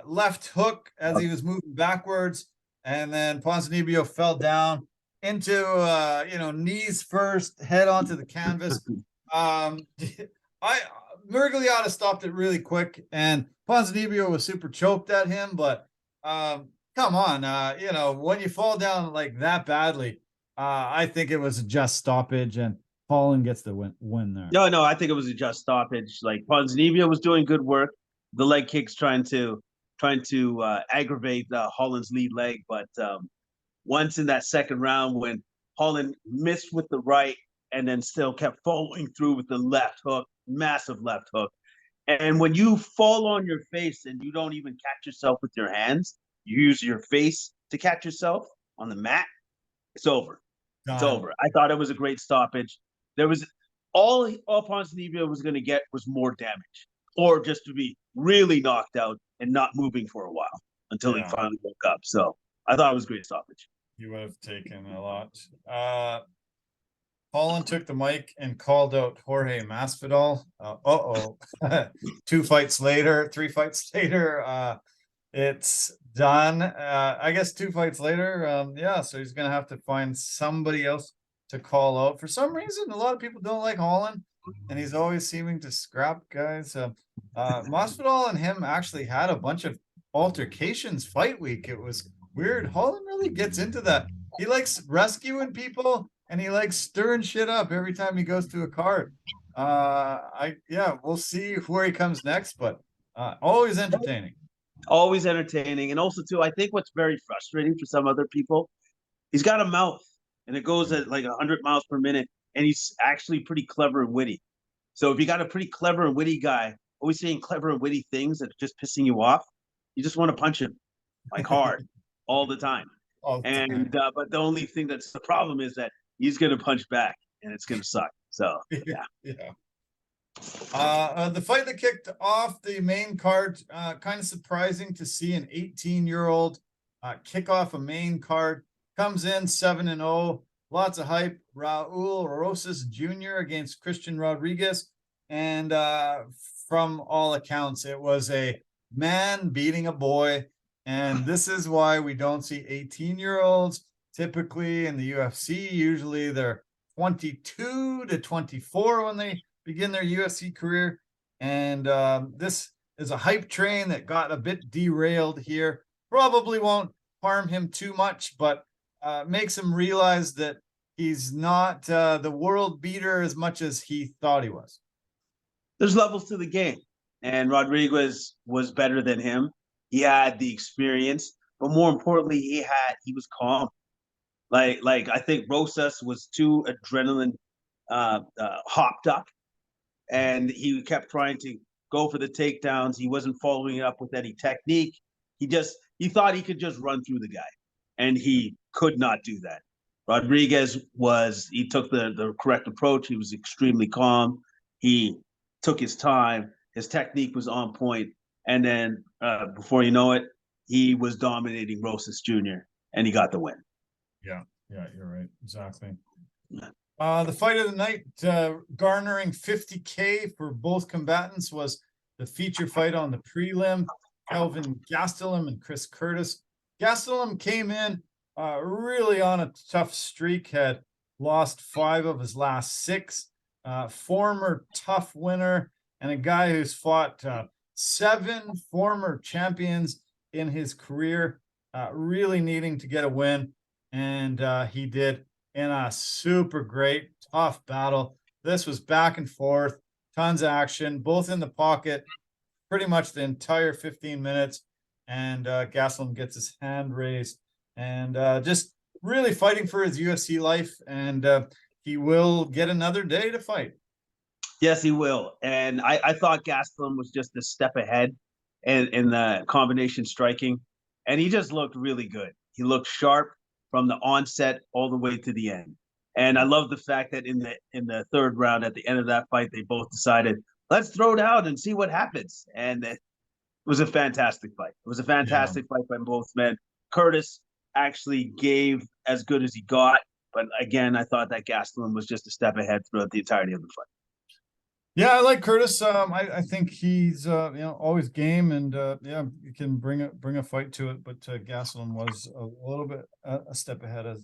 left hook as he was moving backwards, and then Ponzinibbio fell down into knees first, head onto the canvas. I Murgliata stopped it really quick, and Ponzinibbio was super choked at him. But come on, when you fall down like that badly, I think it was a just stoppage, and Holland gets the win there. No, I think it was a just stoppage. Like Ponzinibbio was doing good work. The leg kicks trying to aggravate Holland's lead leg, but once in that second round when Holland missed with the right and then still kept following through with the left hook, massive left hook. And when you fall on your face and you don't even catch yourself with your hands, you use your face to catch yourself on the mat, it's over. It's over. I thought it was a great stoppage. There was all Ponzinibbio was going to get was more damage, or just to be really knocked out and not moving for a while until he finally woke up. So I thought it was a great stoppage. He would have taken a lot. Holland took the mic and called out Jorge Masvidal. 2 fights later, 3 fights later, it's done. I guess 2 fights later, so he's gonna have to find somebody else to call out. For some reason, a lot of people don't like Holland, and he's always seeming to scrap guys. Masvidal and him actually had a bunch of altercations fight week. It was weird. Holland really gets into that. He likes rescuing people, and he likes stirring shit up every time he goes to a card. We'll see where he comes next, but always entertaining. Always entertaining. And also, too, I think what's very frustrating for some other people, he's got a mouth and it goes at like 100 miles per minute. And he's actually pretty clever and witty. So if you got a pretty clever and witty guy always saying clever and witty things that are just pissing you off, you just want to punch him like hard all the time. But the only thing that's the problem is that he's going to punch back and it's going to suck. So, yeah. The fight that kicked off the main card, kind of surprising to see an 18-year-old kick off a main card. Comes in 7-0, lots of hype. Raul Rosas Jr. against Christian Rodriguez, and from all accounts, it was a man beating a boy. And this is why we don't see 18-year-olds typically in the UFC. Usually they're 22 to 24 when they begin their UFC career. And this is a hype train that got a bit derailed here. Probably won't harm him too much, but makes him realize that he's not the world beater as much as he thought he was. There's levels to the game, and Rodriguez was better than him. He had the experience, but more importantly, he was calm. Like I think Rosas was too adrenaline hopped up, and he kept trying to go for the takedowns. He wasn't following it up with any technique. He thought he could just run through the guy, and he could not do that. Rodriguez he took the correct approach. He was extremely calm. He took his time. His technique was on point. And then before you know it, he was dominating Rosas Jr. and he got the win. Yeah, you're right. Exactly. The fight of the night, garnering $50K for both combatants, was the feature fight on the prelim. Kelvin Gastelum and Chris Curtis. Gastelum came in really on a tough streak, had lost 5 of his last 6. Former tough winner, and a guy who's fought 7 former champions in his career, really needing to get a win. And he did in a super great, tough battle. This was back and forth, tons of action, both in the pocket. pretty much the entire 15 minutes. And Gastelum gets his hand raised and just really fighting for his UFC life. And he will get another day to fight. Yes, he will. And I thought Gastelum was just a step ahead in the combination striking. And he just looked really good. He looked sharp from the onset all the way to the end. And I love the fact that in the third round, at the end of that fight, they both decided, let's throw down and see what happens. And it was a fantastic fight. It was a fantastic fight by both men. Curtis actually gave as good as he got. But again, I thought that Gastelum was just a step ahead throughout the entirety of the fight. Yeah, I like Curtis. I think he's always game, and you can bring a fight to it. But Gastelum was a little bit a step ahead,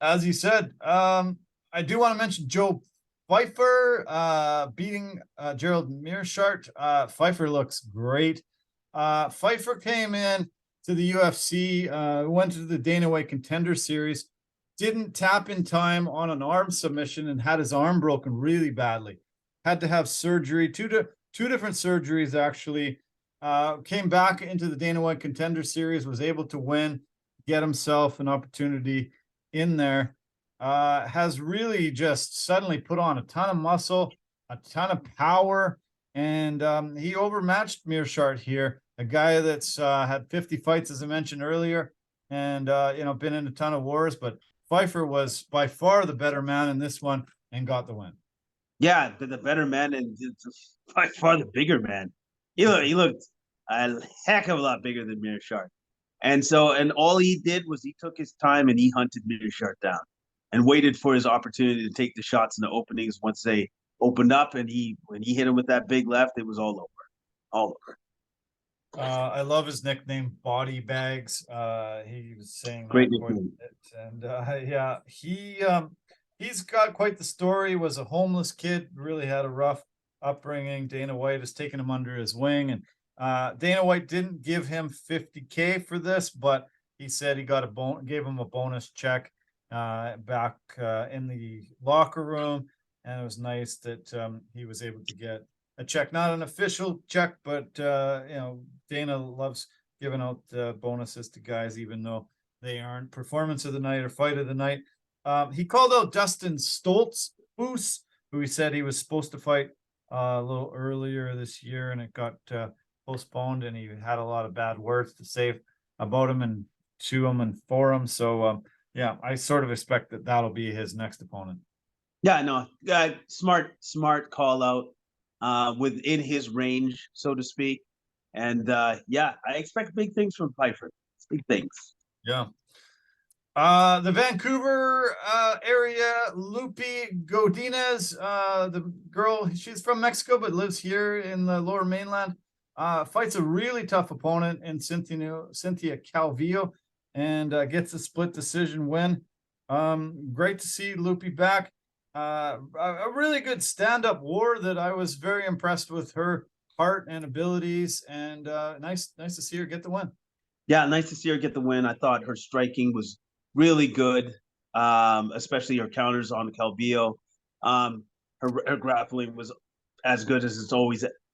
as you said. I do want to mention Joe Pfeiffer beating Gerald Meerschaert. Pfeiffer looks great. Pfeiffer came in to the UFC, went to the Dana White Contender Series, didn't tap in time on an arm submission, and had his arm broken really badly. Had to have surgery, two different surgeries actually. Came back into the Dana White Contender Series, was able to win, get himself an opportunity in there. Has really just suddenly put on a ton of muscle, a ton of power, and he overmatched Meerschaert here, a guy that's had 50 fights, as I mentioned earlier, and been in a ton of wars. But Pfeiffer was by far the better man in this one and got the win. Yeah, the better man and by far the bigger man. He looked a heck of a lot bigger than Meerschaert. And all he did was he took his time and he hunted Meerschaert down and waited for his opportunity to take the shots in the openings once they opened up. And when he hit him with that big left, it was all over. I love his nickname, Body Bags. He was saying Great that quite a bit. And he's got quite the story. Was a homeless kid, really had a rough upbringing. Dana White has taken him under his wing, and Dana White didn't give him $50K for this, but he said he got gave him a bonus check back in the locker room, and it was nice that he was able to get a check, not an official check, but Dana loves giving out bonuses to guys, even though they aren't performance of the night or fight of the night. He called out Dustin Stoltz, who he said he was supposed to fight a little earlier this year, and it got postponed, and he had a lot of bad words to say about him and to him and for him. So, I sort of expect that that'll be his next opponent. Yeah, no, smart call out within his range, so to speak. And I expect big things from Pfeiffer. Big things. Yeah. The Vancouver area, Lupi Godinez, the girl, she's from Mexico but lives here in the Lower Mainland, fights a really tough opponent in Cynthia Calvillo, and gets a split decision win. Great to see Lupi back. A really good stand-up war that I was very impressed with her heart and abilities, and nice to see her get the win. Yeah, nice to see her get the win. I thought her striking was really good, especially her counters on Calvillo. Her grappling was as good as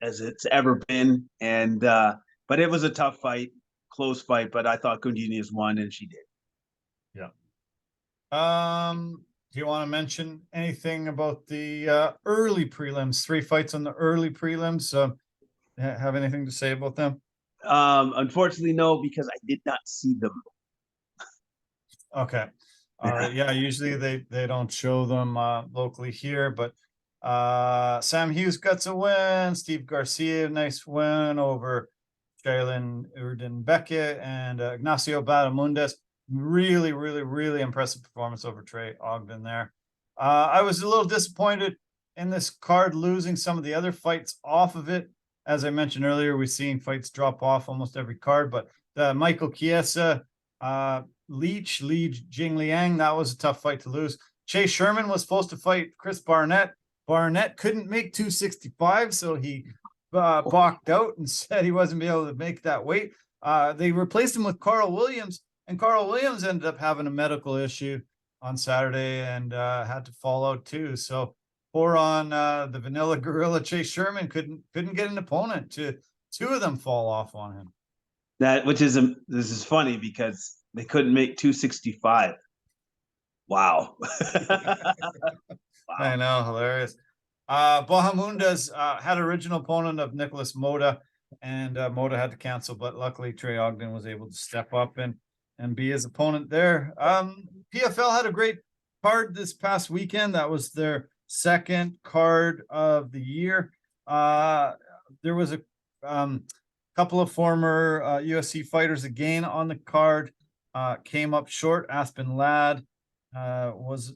it's ever been, and but it was a tough fight, close fight. But I thought Godinez won, and she did. Yeah. Do you want to mention anything about the early prelims? 3 fights on the early prelims. Have anything to say about them? Unfortunately, no, because I did not see them. Okay. All right. Yeah, usually they don't show them locally here, but Sam Hughes gets a win. Steve Garcia, nice win over Jalen Urdan-Beckett, and Ignacio Batamundes. Really, really, really impressive performance over Trey Ogden there. I was a little disappointed in this card losing some of the other fights off of it. As I mentioned earlier, we've seen fights drop off almost every card, but Michael Chiesa, Li Jingliang, that was a tough fight to lose. Chase Sherman was supposed to fight Chris Barnett. Barnett couldn't make 265, so he balked out and said he wasn't be able to make that weight. They replaced him with Carl Williams, and Carl Williams ended up having a medical issue on Saturday and had to fall out too. So poor on the Vanilla Gorilla Chase Sherman couldn't get an opponent to two of them fall off on him. This is funny because they couldn't make 265. Wow. I know, hilarious. Bahamundas had original opponent of Nicholas Moda, and Moda had to cancel, but luckily Trey Ogden was able to step up and be his opponent there. PFL had a great card this past weekend. That was their second card of the year. There was a couple of former UFC fighters again on the card. Came up short. Aspen Ladd was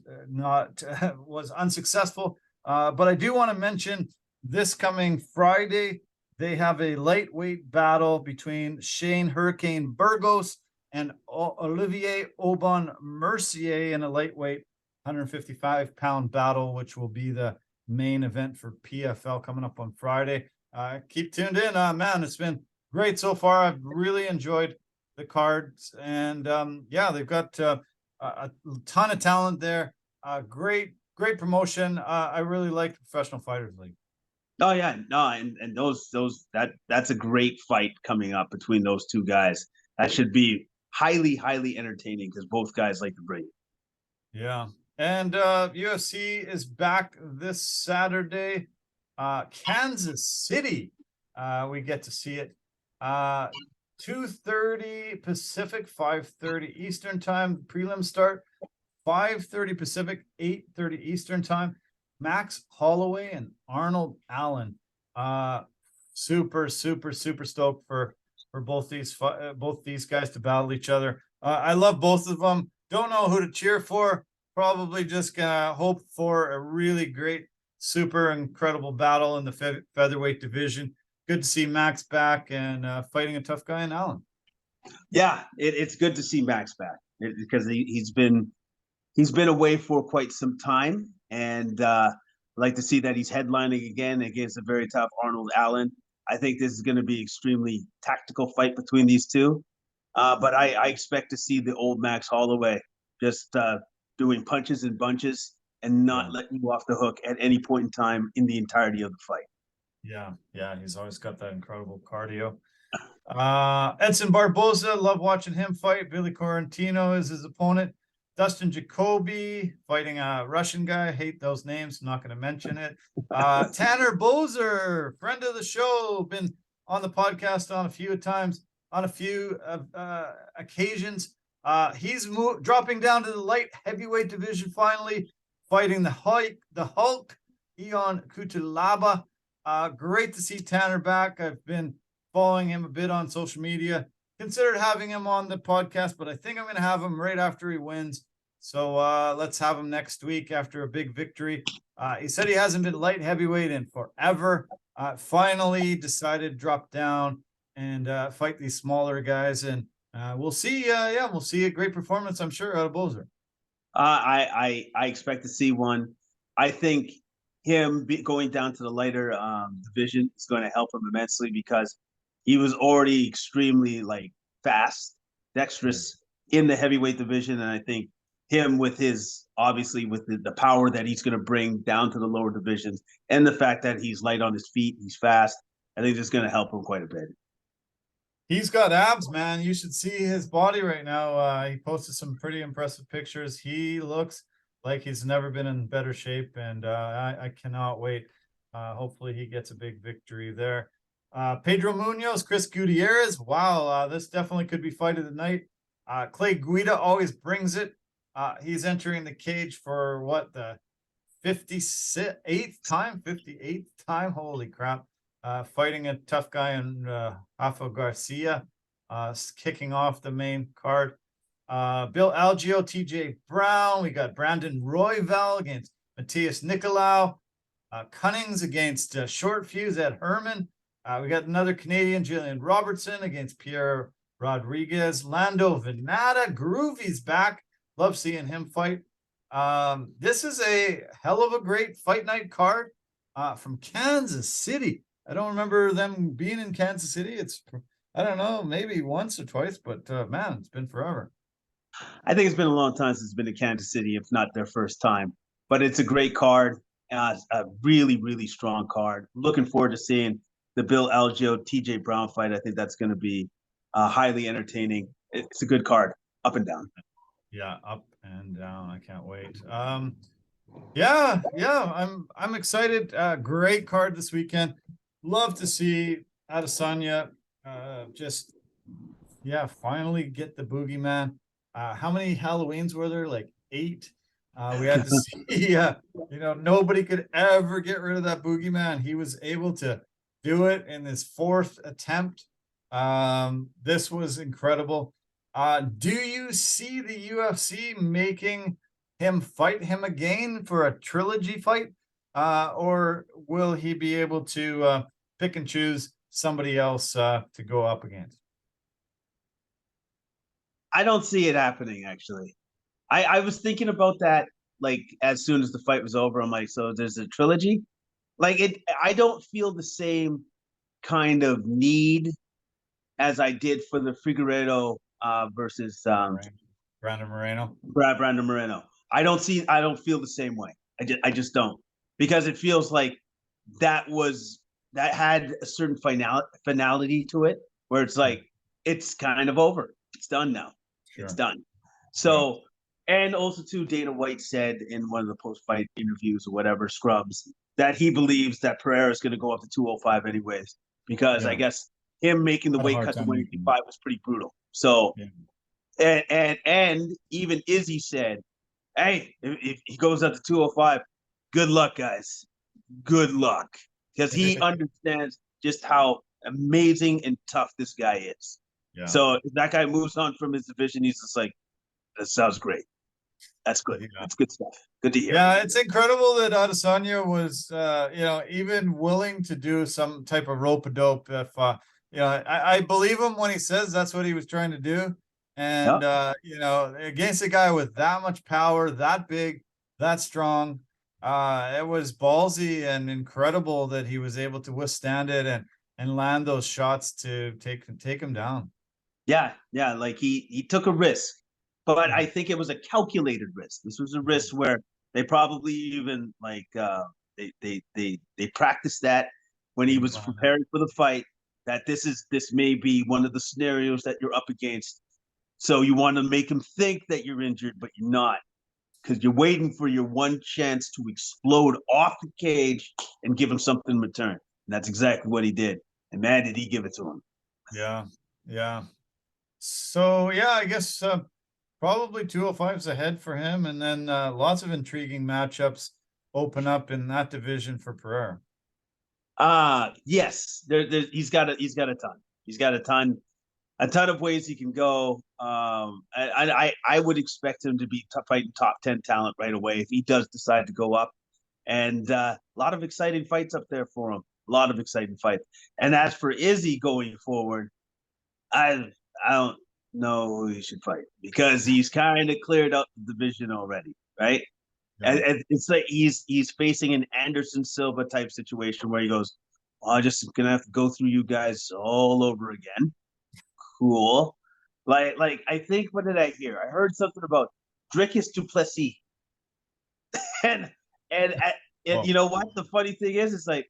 unsuccessful. But I do want to mention this coming Friday, they have a lightweight battle between Shane Hurricane Burgos and Olivier Aubin Mercier in a lightweight 155-pound battle, which will be the main event for PFL coming up on Friday. Keep tuned in. Man, it's been great so far. I've really enjoyed the cards, and they've got a ton of talent there. Great promotion. I really like the Professional Fighters League. Oh yeah, no, and that's a great fight coming up between those two guys. That should be highly entertaining because both guys like to break. Yeah, and UFC is back this Saturday. Kansas City, we get to see it. 2:30 Pacific, 5:30 Eastern time. Prelim start 5:30 Pacific, 8:30 Eastern time. Max Holloway and Arnold Allen. Super stoked for both these guys to battle each other. I love both of them. Don't know who to cheer for. Probably just gonna hope for a really great, super incredible battle in the featherweight division. Good to see Max back and fighting a tough guy in Allen. Yeah, it's good to see Max back because he's been away for quite some time, and I like to see that he's headlining again against a very tough Arnold Allen. I think this is going to be extremely tactical fight between these two, but I expect to see the old Max Holloway just doing punches and bunches and not letting you off the hook at any point in time in the entirety of the fight. Yeah, he's always got that incredible cardio. Edson Barboza, love watching him fight. Billy Correntino is his opponent. Dustin Jacoby fighting a Russian guy. Hate those names. I'm not going to mention it. Tanner Bozer, friend of the show, been on the podcast on a few occasions. He's dropping down to the light heavyweight division finally, fighting the Hulk, Ion Kutalaba. Great to see Tanner back. I've been following him a bit on social media. Considered having him on the podcast, but I think I'm going to have him right after he wins. So let's have him next week after a big victory. He said he hasn't been light heavyweight in forever. Finally decided to drop down and fight these smaller guys. And we'll see. We'll see a great performance, I'm sure, out of Bozer. I expect to see one. I think him going down to the lighter division is going to help him immensely because he was already extremely fast, dexterous in the heavyweight division, and I think him with his with the power that he's going to bring down to the lower divisions and the fact that he's light on his feet, he's fast, I think it's going to help him quite a bit. He's got abs, man. You should see his body right now. He posted some pretty impressive pictures. He looks like he's never been in better shape, and I cannot wait. Hopefully he gets a big victory there. Pedro Munoz, Chris Gutierrez. Wow, this definitely could be fight of the night. Clay Guida always brings it. He's entering the cage for what, the 58th time? Holy crap. Fighting a tough guy in Rafa Garcia, kicking off the main card. Bill Algeo, TJ Brown. We got Brandon Royval against Matthias Nicolau. Cunnings against Short Fuse Ed Herman. We got another Canadian, Jillian Robertson, against Pierre Rodriguez. Lando Venata. Groovy's back. Love seeing him fight. This is a hell of a great fight night card from Kansas City. I don't remember them being in Kansas City. It's, I don't know, maybe once or twice, but man, it's been forever. I think it's been a long time since it's been to Kansas City, if not their first time. But it's a great card, a really strong card. Looking forward to seeing the Bill Algeo TJ Brown fight. I think that's going to be highly entertaining. It's a good card, up and down. Yeah, up and down. I can't wait. Yeah, I'm excited. Great card this weekend. Love to see Adesanya just finally get the boogeyman. How many Halloweens were there? Like 8. We had to see nobody could ever get rid of that boogeyman. He was able to do it in his 4th attempt. This was incredible. Do you see the UFC making him fight him again for a trilogy fight? Or will he be able to pick and choose somebody else to go up against? I don't see it happening, actually. I was thinking about that, like, as soon as the fight was over. I'm like, so there's a trilogy? Like, I don't feel the same kind of need as I did for the Figueiredo versus Brandon Moreno. Brandon Moreno. I don't feel the same way. I just don't, because it feels like that had a certain finality to it, where it's like it's kind of over. It's done now. Sure. It's done. So, and also too, Dana White said in one of the post-fight interviews or whatever, Scrubs, that he believes that Pereira is going to go up to 205 anyways, because I guess him making the weight cut to 185 was pretty brutal. So, and even Izzy said, hey, if he goes up to 205, good luck, guys. Good luck. Because he understands just how amazing and tough this guy is. Yeah. So if that guy moves on from his division, he's just like, that sounds great. That's good. That's good stuff. Good to hear. Yeah, it's incredible that Adesanya was, even willing to do some type of rope-a-dope. If I believe him when he says that's what he was trying to do, and against a guy with that much power, that big, that strong, it was ballsy and incredible that he was able to withstand it and land those shots to take him down. Yeah, like he took a risk. But I think it was a calculated risk. This was a risk where they probably even they practiced that when he was preparing for the fight, that this may be one of the scenarios that you're up against. So you want to make him think that you're injured, but you're not, because you're waiting for your one chance to explode off the cage and give him something in return. And that's exactly what he did. And man, did he give it to him. Yeah. So I guess probably 205 is ahead for him, and then lots of intriguing matchups open up in that division for Pereira. Yes, he's got a ton. He's got a ton of ways he can go. I would expect him to be fighting top 10 talent right away if he does decide to go up, and a lot of exciting fights up there for him. A lot of exciting fights. And as for Izzy going forward, I don't know who he should fight, because he's kind of cleared up the division already, right? Yeah. And it's like he's facing an Anderson Silva type situation where he goes, I'm just gonna have to go through you guys all over again. Cool. Like I think, what did I hear? I heard something about Dricus Duplessis. and you know what? The funny thing is, it's like,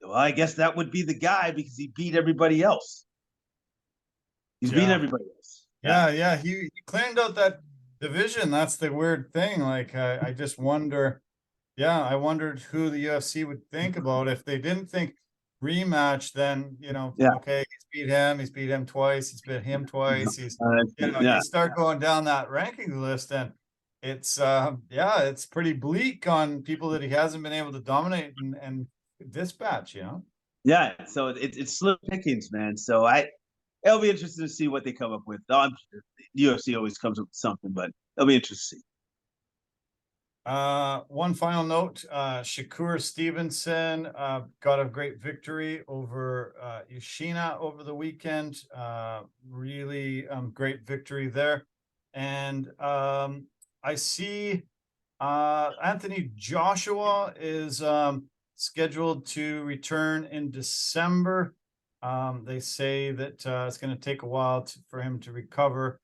well, I guess that would be the guy, because he beat everybody else. He's beating everybody else. Yeah. He cleaned out that division. That's the weird thing. Like, I just wonder. Yeah, I wondered who the UFC would think about if they didn't think rematch. Then okay, he's beat him twice. He's beat him twice. You start going down that ranking list, and it's it's pretty bleak on people that he hasn't been able to dominate and dispatch. Yeah, so it's slim pickings, man. So it'll be interesting to see what they come up with. I'm sure the UFC always comes up with something, but it'll be interesting to see. One final note, Shakur Stevenson got a great victory over Yoshina over the weekend. Really great victory there. And I see Anthony Joshua is scheduled to return in December. They say that it's going to take a while for him to recover.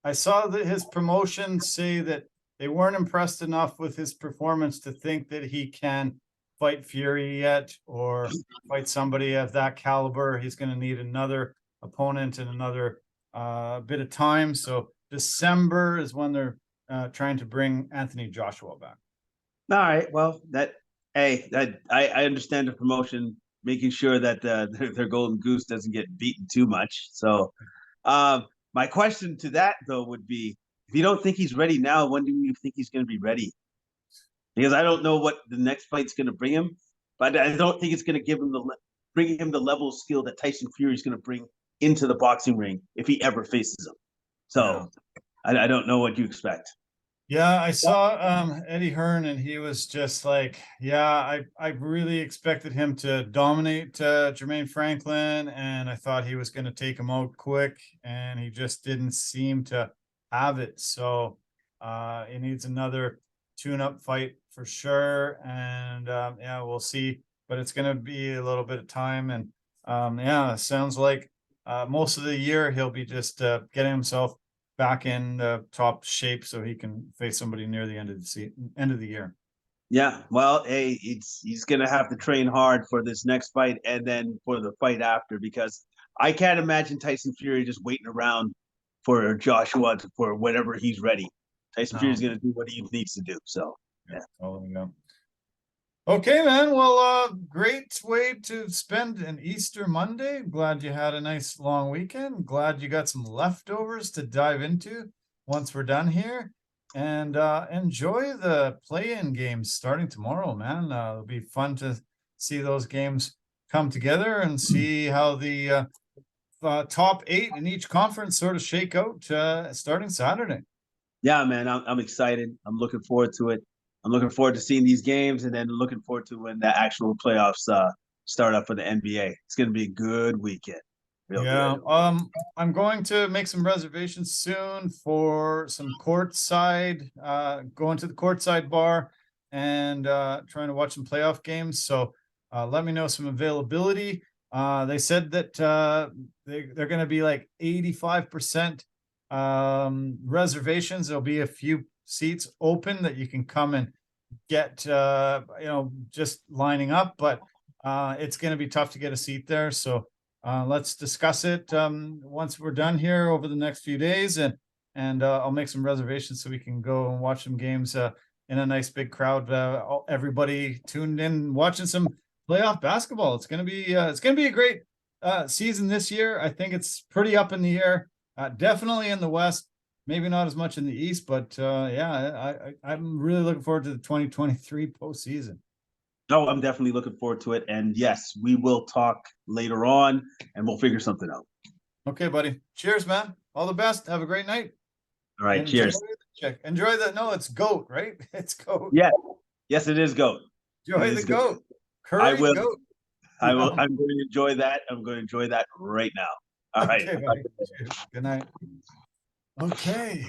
I saw that his promotion say that they weren't impressed enough with his performance to think that he can fight Fury yet or fight somebody of that caliber. He's going to need another opponent and another bit of time. So December is when they're trying to bring Anthony Joshua back. All right. Well, I understand the promotion, making sure that their golden goose doesn't get beaten too much. So, my question to that though would be, if you don't think he's ready now, when do you think he's going to be ready? Because I don't know what the next fight's going to bring him, but I don't think it's going to bring him the level of skill that Tyson Fury is going to bring into the boxing ring if he ever faces him. So, I don't know what you expect. Yeah, I saw Eddie Hearn, and he was just like, yeah, I really expected him to dominate Jermaine Franklin, and I thought he was going to take him out quick, and he just didn't seem to have it. So he needs another tune-up fight for sure, and yeah, we'll see. But it's going to be a little bit of time, and yeah, sounds like most of the year he'll be just getting himself back in top shape so he can face somebody near the end of the year. Yeah, well, hey, he's gonna have to train hard for this next fight and then for the fight after, because I can't imagine Tyson Fury just waiting around for Joshua for whenever he's ready. Tyson Fury is gonna do what he needs to do. So yeah. Totally, yeah. Okay, man. Well, great way to spend an Easter Monday. Glad you had a nice long weekend. Glad you got some leftovers to dive into once we're done here. And enjoy the play-in games starting tomorrow, man. It'll be fun to see those games come together and see how the top 8 in each conference sort of shake out starting Saturday. Yeah, man, I'm excited. I'm looking forward to it. I'm looking forward to seeing these games, and then looking forward to when the actual playoffs start up for the NBA. It's going to be a good weekend. Real good. I'm going to make some reservations soon for some courtside, going to the courtside bar and trying to watch some playoff games. So let me know some availability. They said that they're going to be like 85% reservations. There'll be a few seats open that you can come and get just lining up, but it's going to be tough to get a seat there. So let's discuss it once we're done here over the next few days, and I'll make some reservations so we can go and watch some games in a nice big crowd. Everybody tuned in watching some playoff basketball. It's going to be a great season this year. I think it's pretty up in the air. Definitely in the West. Maybe not as much in the East, but yeah, I'm really looking forward to the 2023 postseason. No, I'm definitely looking forward to it. And yes, we will talk later on and we'll figure something out. Okay, buddy. Cheers, man. All the best. Have a great night. All right. Cheers. Enjoy the, no, it's GOAT, right? It's GOAT. Yeah. Yes, it is GOAT. Enjoy the GOAT. Curry I will. GOAT. I'm going to enjoy that. I'm going to enjoy that right now. All right. Good night. Okay.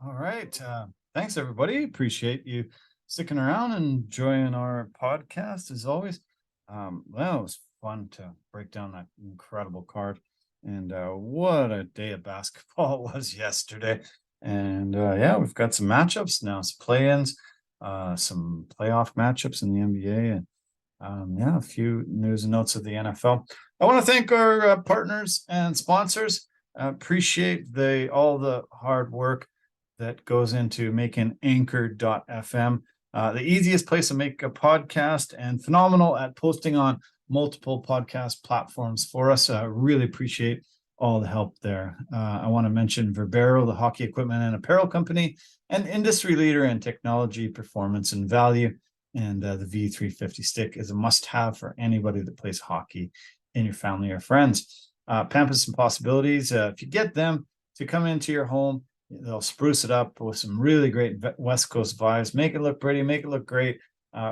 All right. Thanks, everybody. Appreciate you sticking around and enjoying our podcast as always. Well, it was fun to break down that incredible card. And what a day of basketball it was yesterday. And yeah, we've got some matchups now, some play-ins, some playoff matchups in the NBA, and yeah, a few news and notes of the NFL. I want to thank our partners and sponsors. Appreciate all the hard work that goes into making Anchor.fm the easiest place to make a podcast, and phenomenal at posting on multiple podcast platforms for us. I really appreciate all the help there. I want to mention Verbero, the hockey equipment and apparel company, an industry leader in technology, performance, and value. And the V350 stick is a must-have for anybody that plays hockey in your family or friends. Pampas and Possibilities, if you get them to come into your home, they'll spruce it up with some really great West Coast vibes, make it look pretty, make it look great.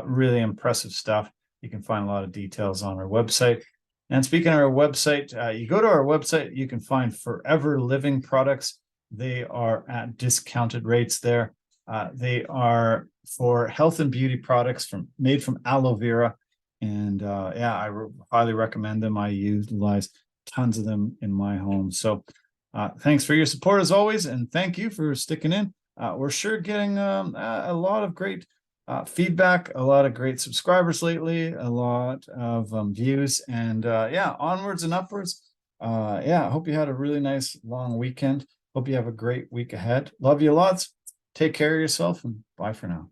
Really impressive stuff. You can find a lot of details on our website. And speaking of our website, you go to our website, you can find Forever Living products. They are at discounted rates there. They are for health and beauty products made from aloe vera. And yeah, I highly recommend them. I utilize tons of them in my home. So thanks for your support as always. And thank you for sticking in. We're sure getting a lot of great feedback, a lot of great subscribers lately, a lot of views, and yeah, onwards and upwards. Yeah, I hope you had a really nice long weekend. Hope you have a great week ahead. Love you lots. Take care of yourself, and bye for now.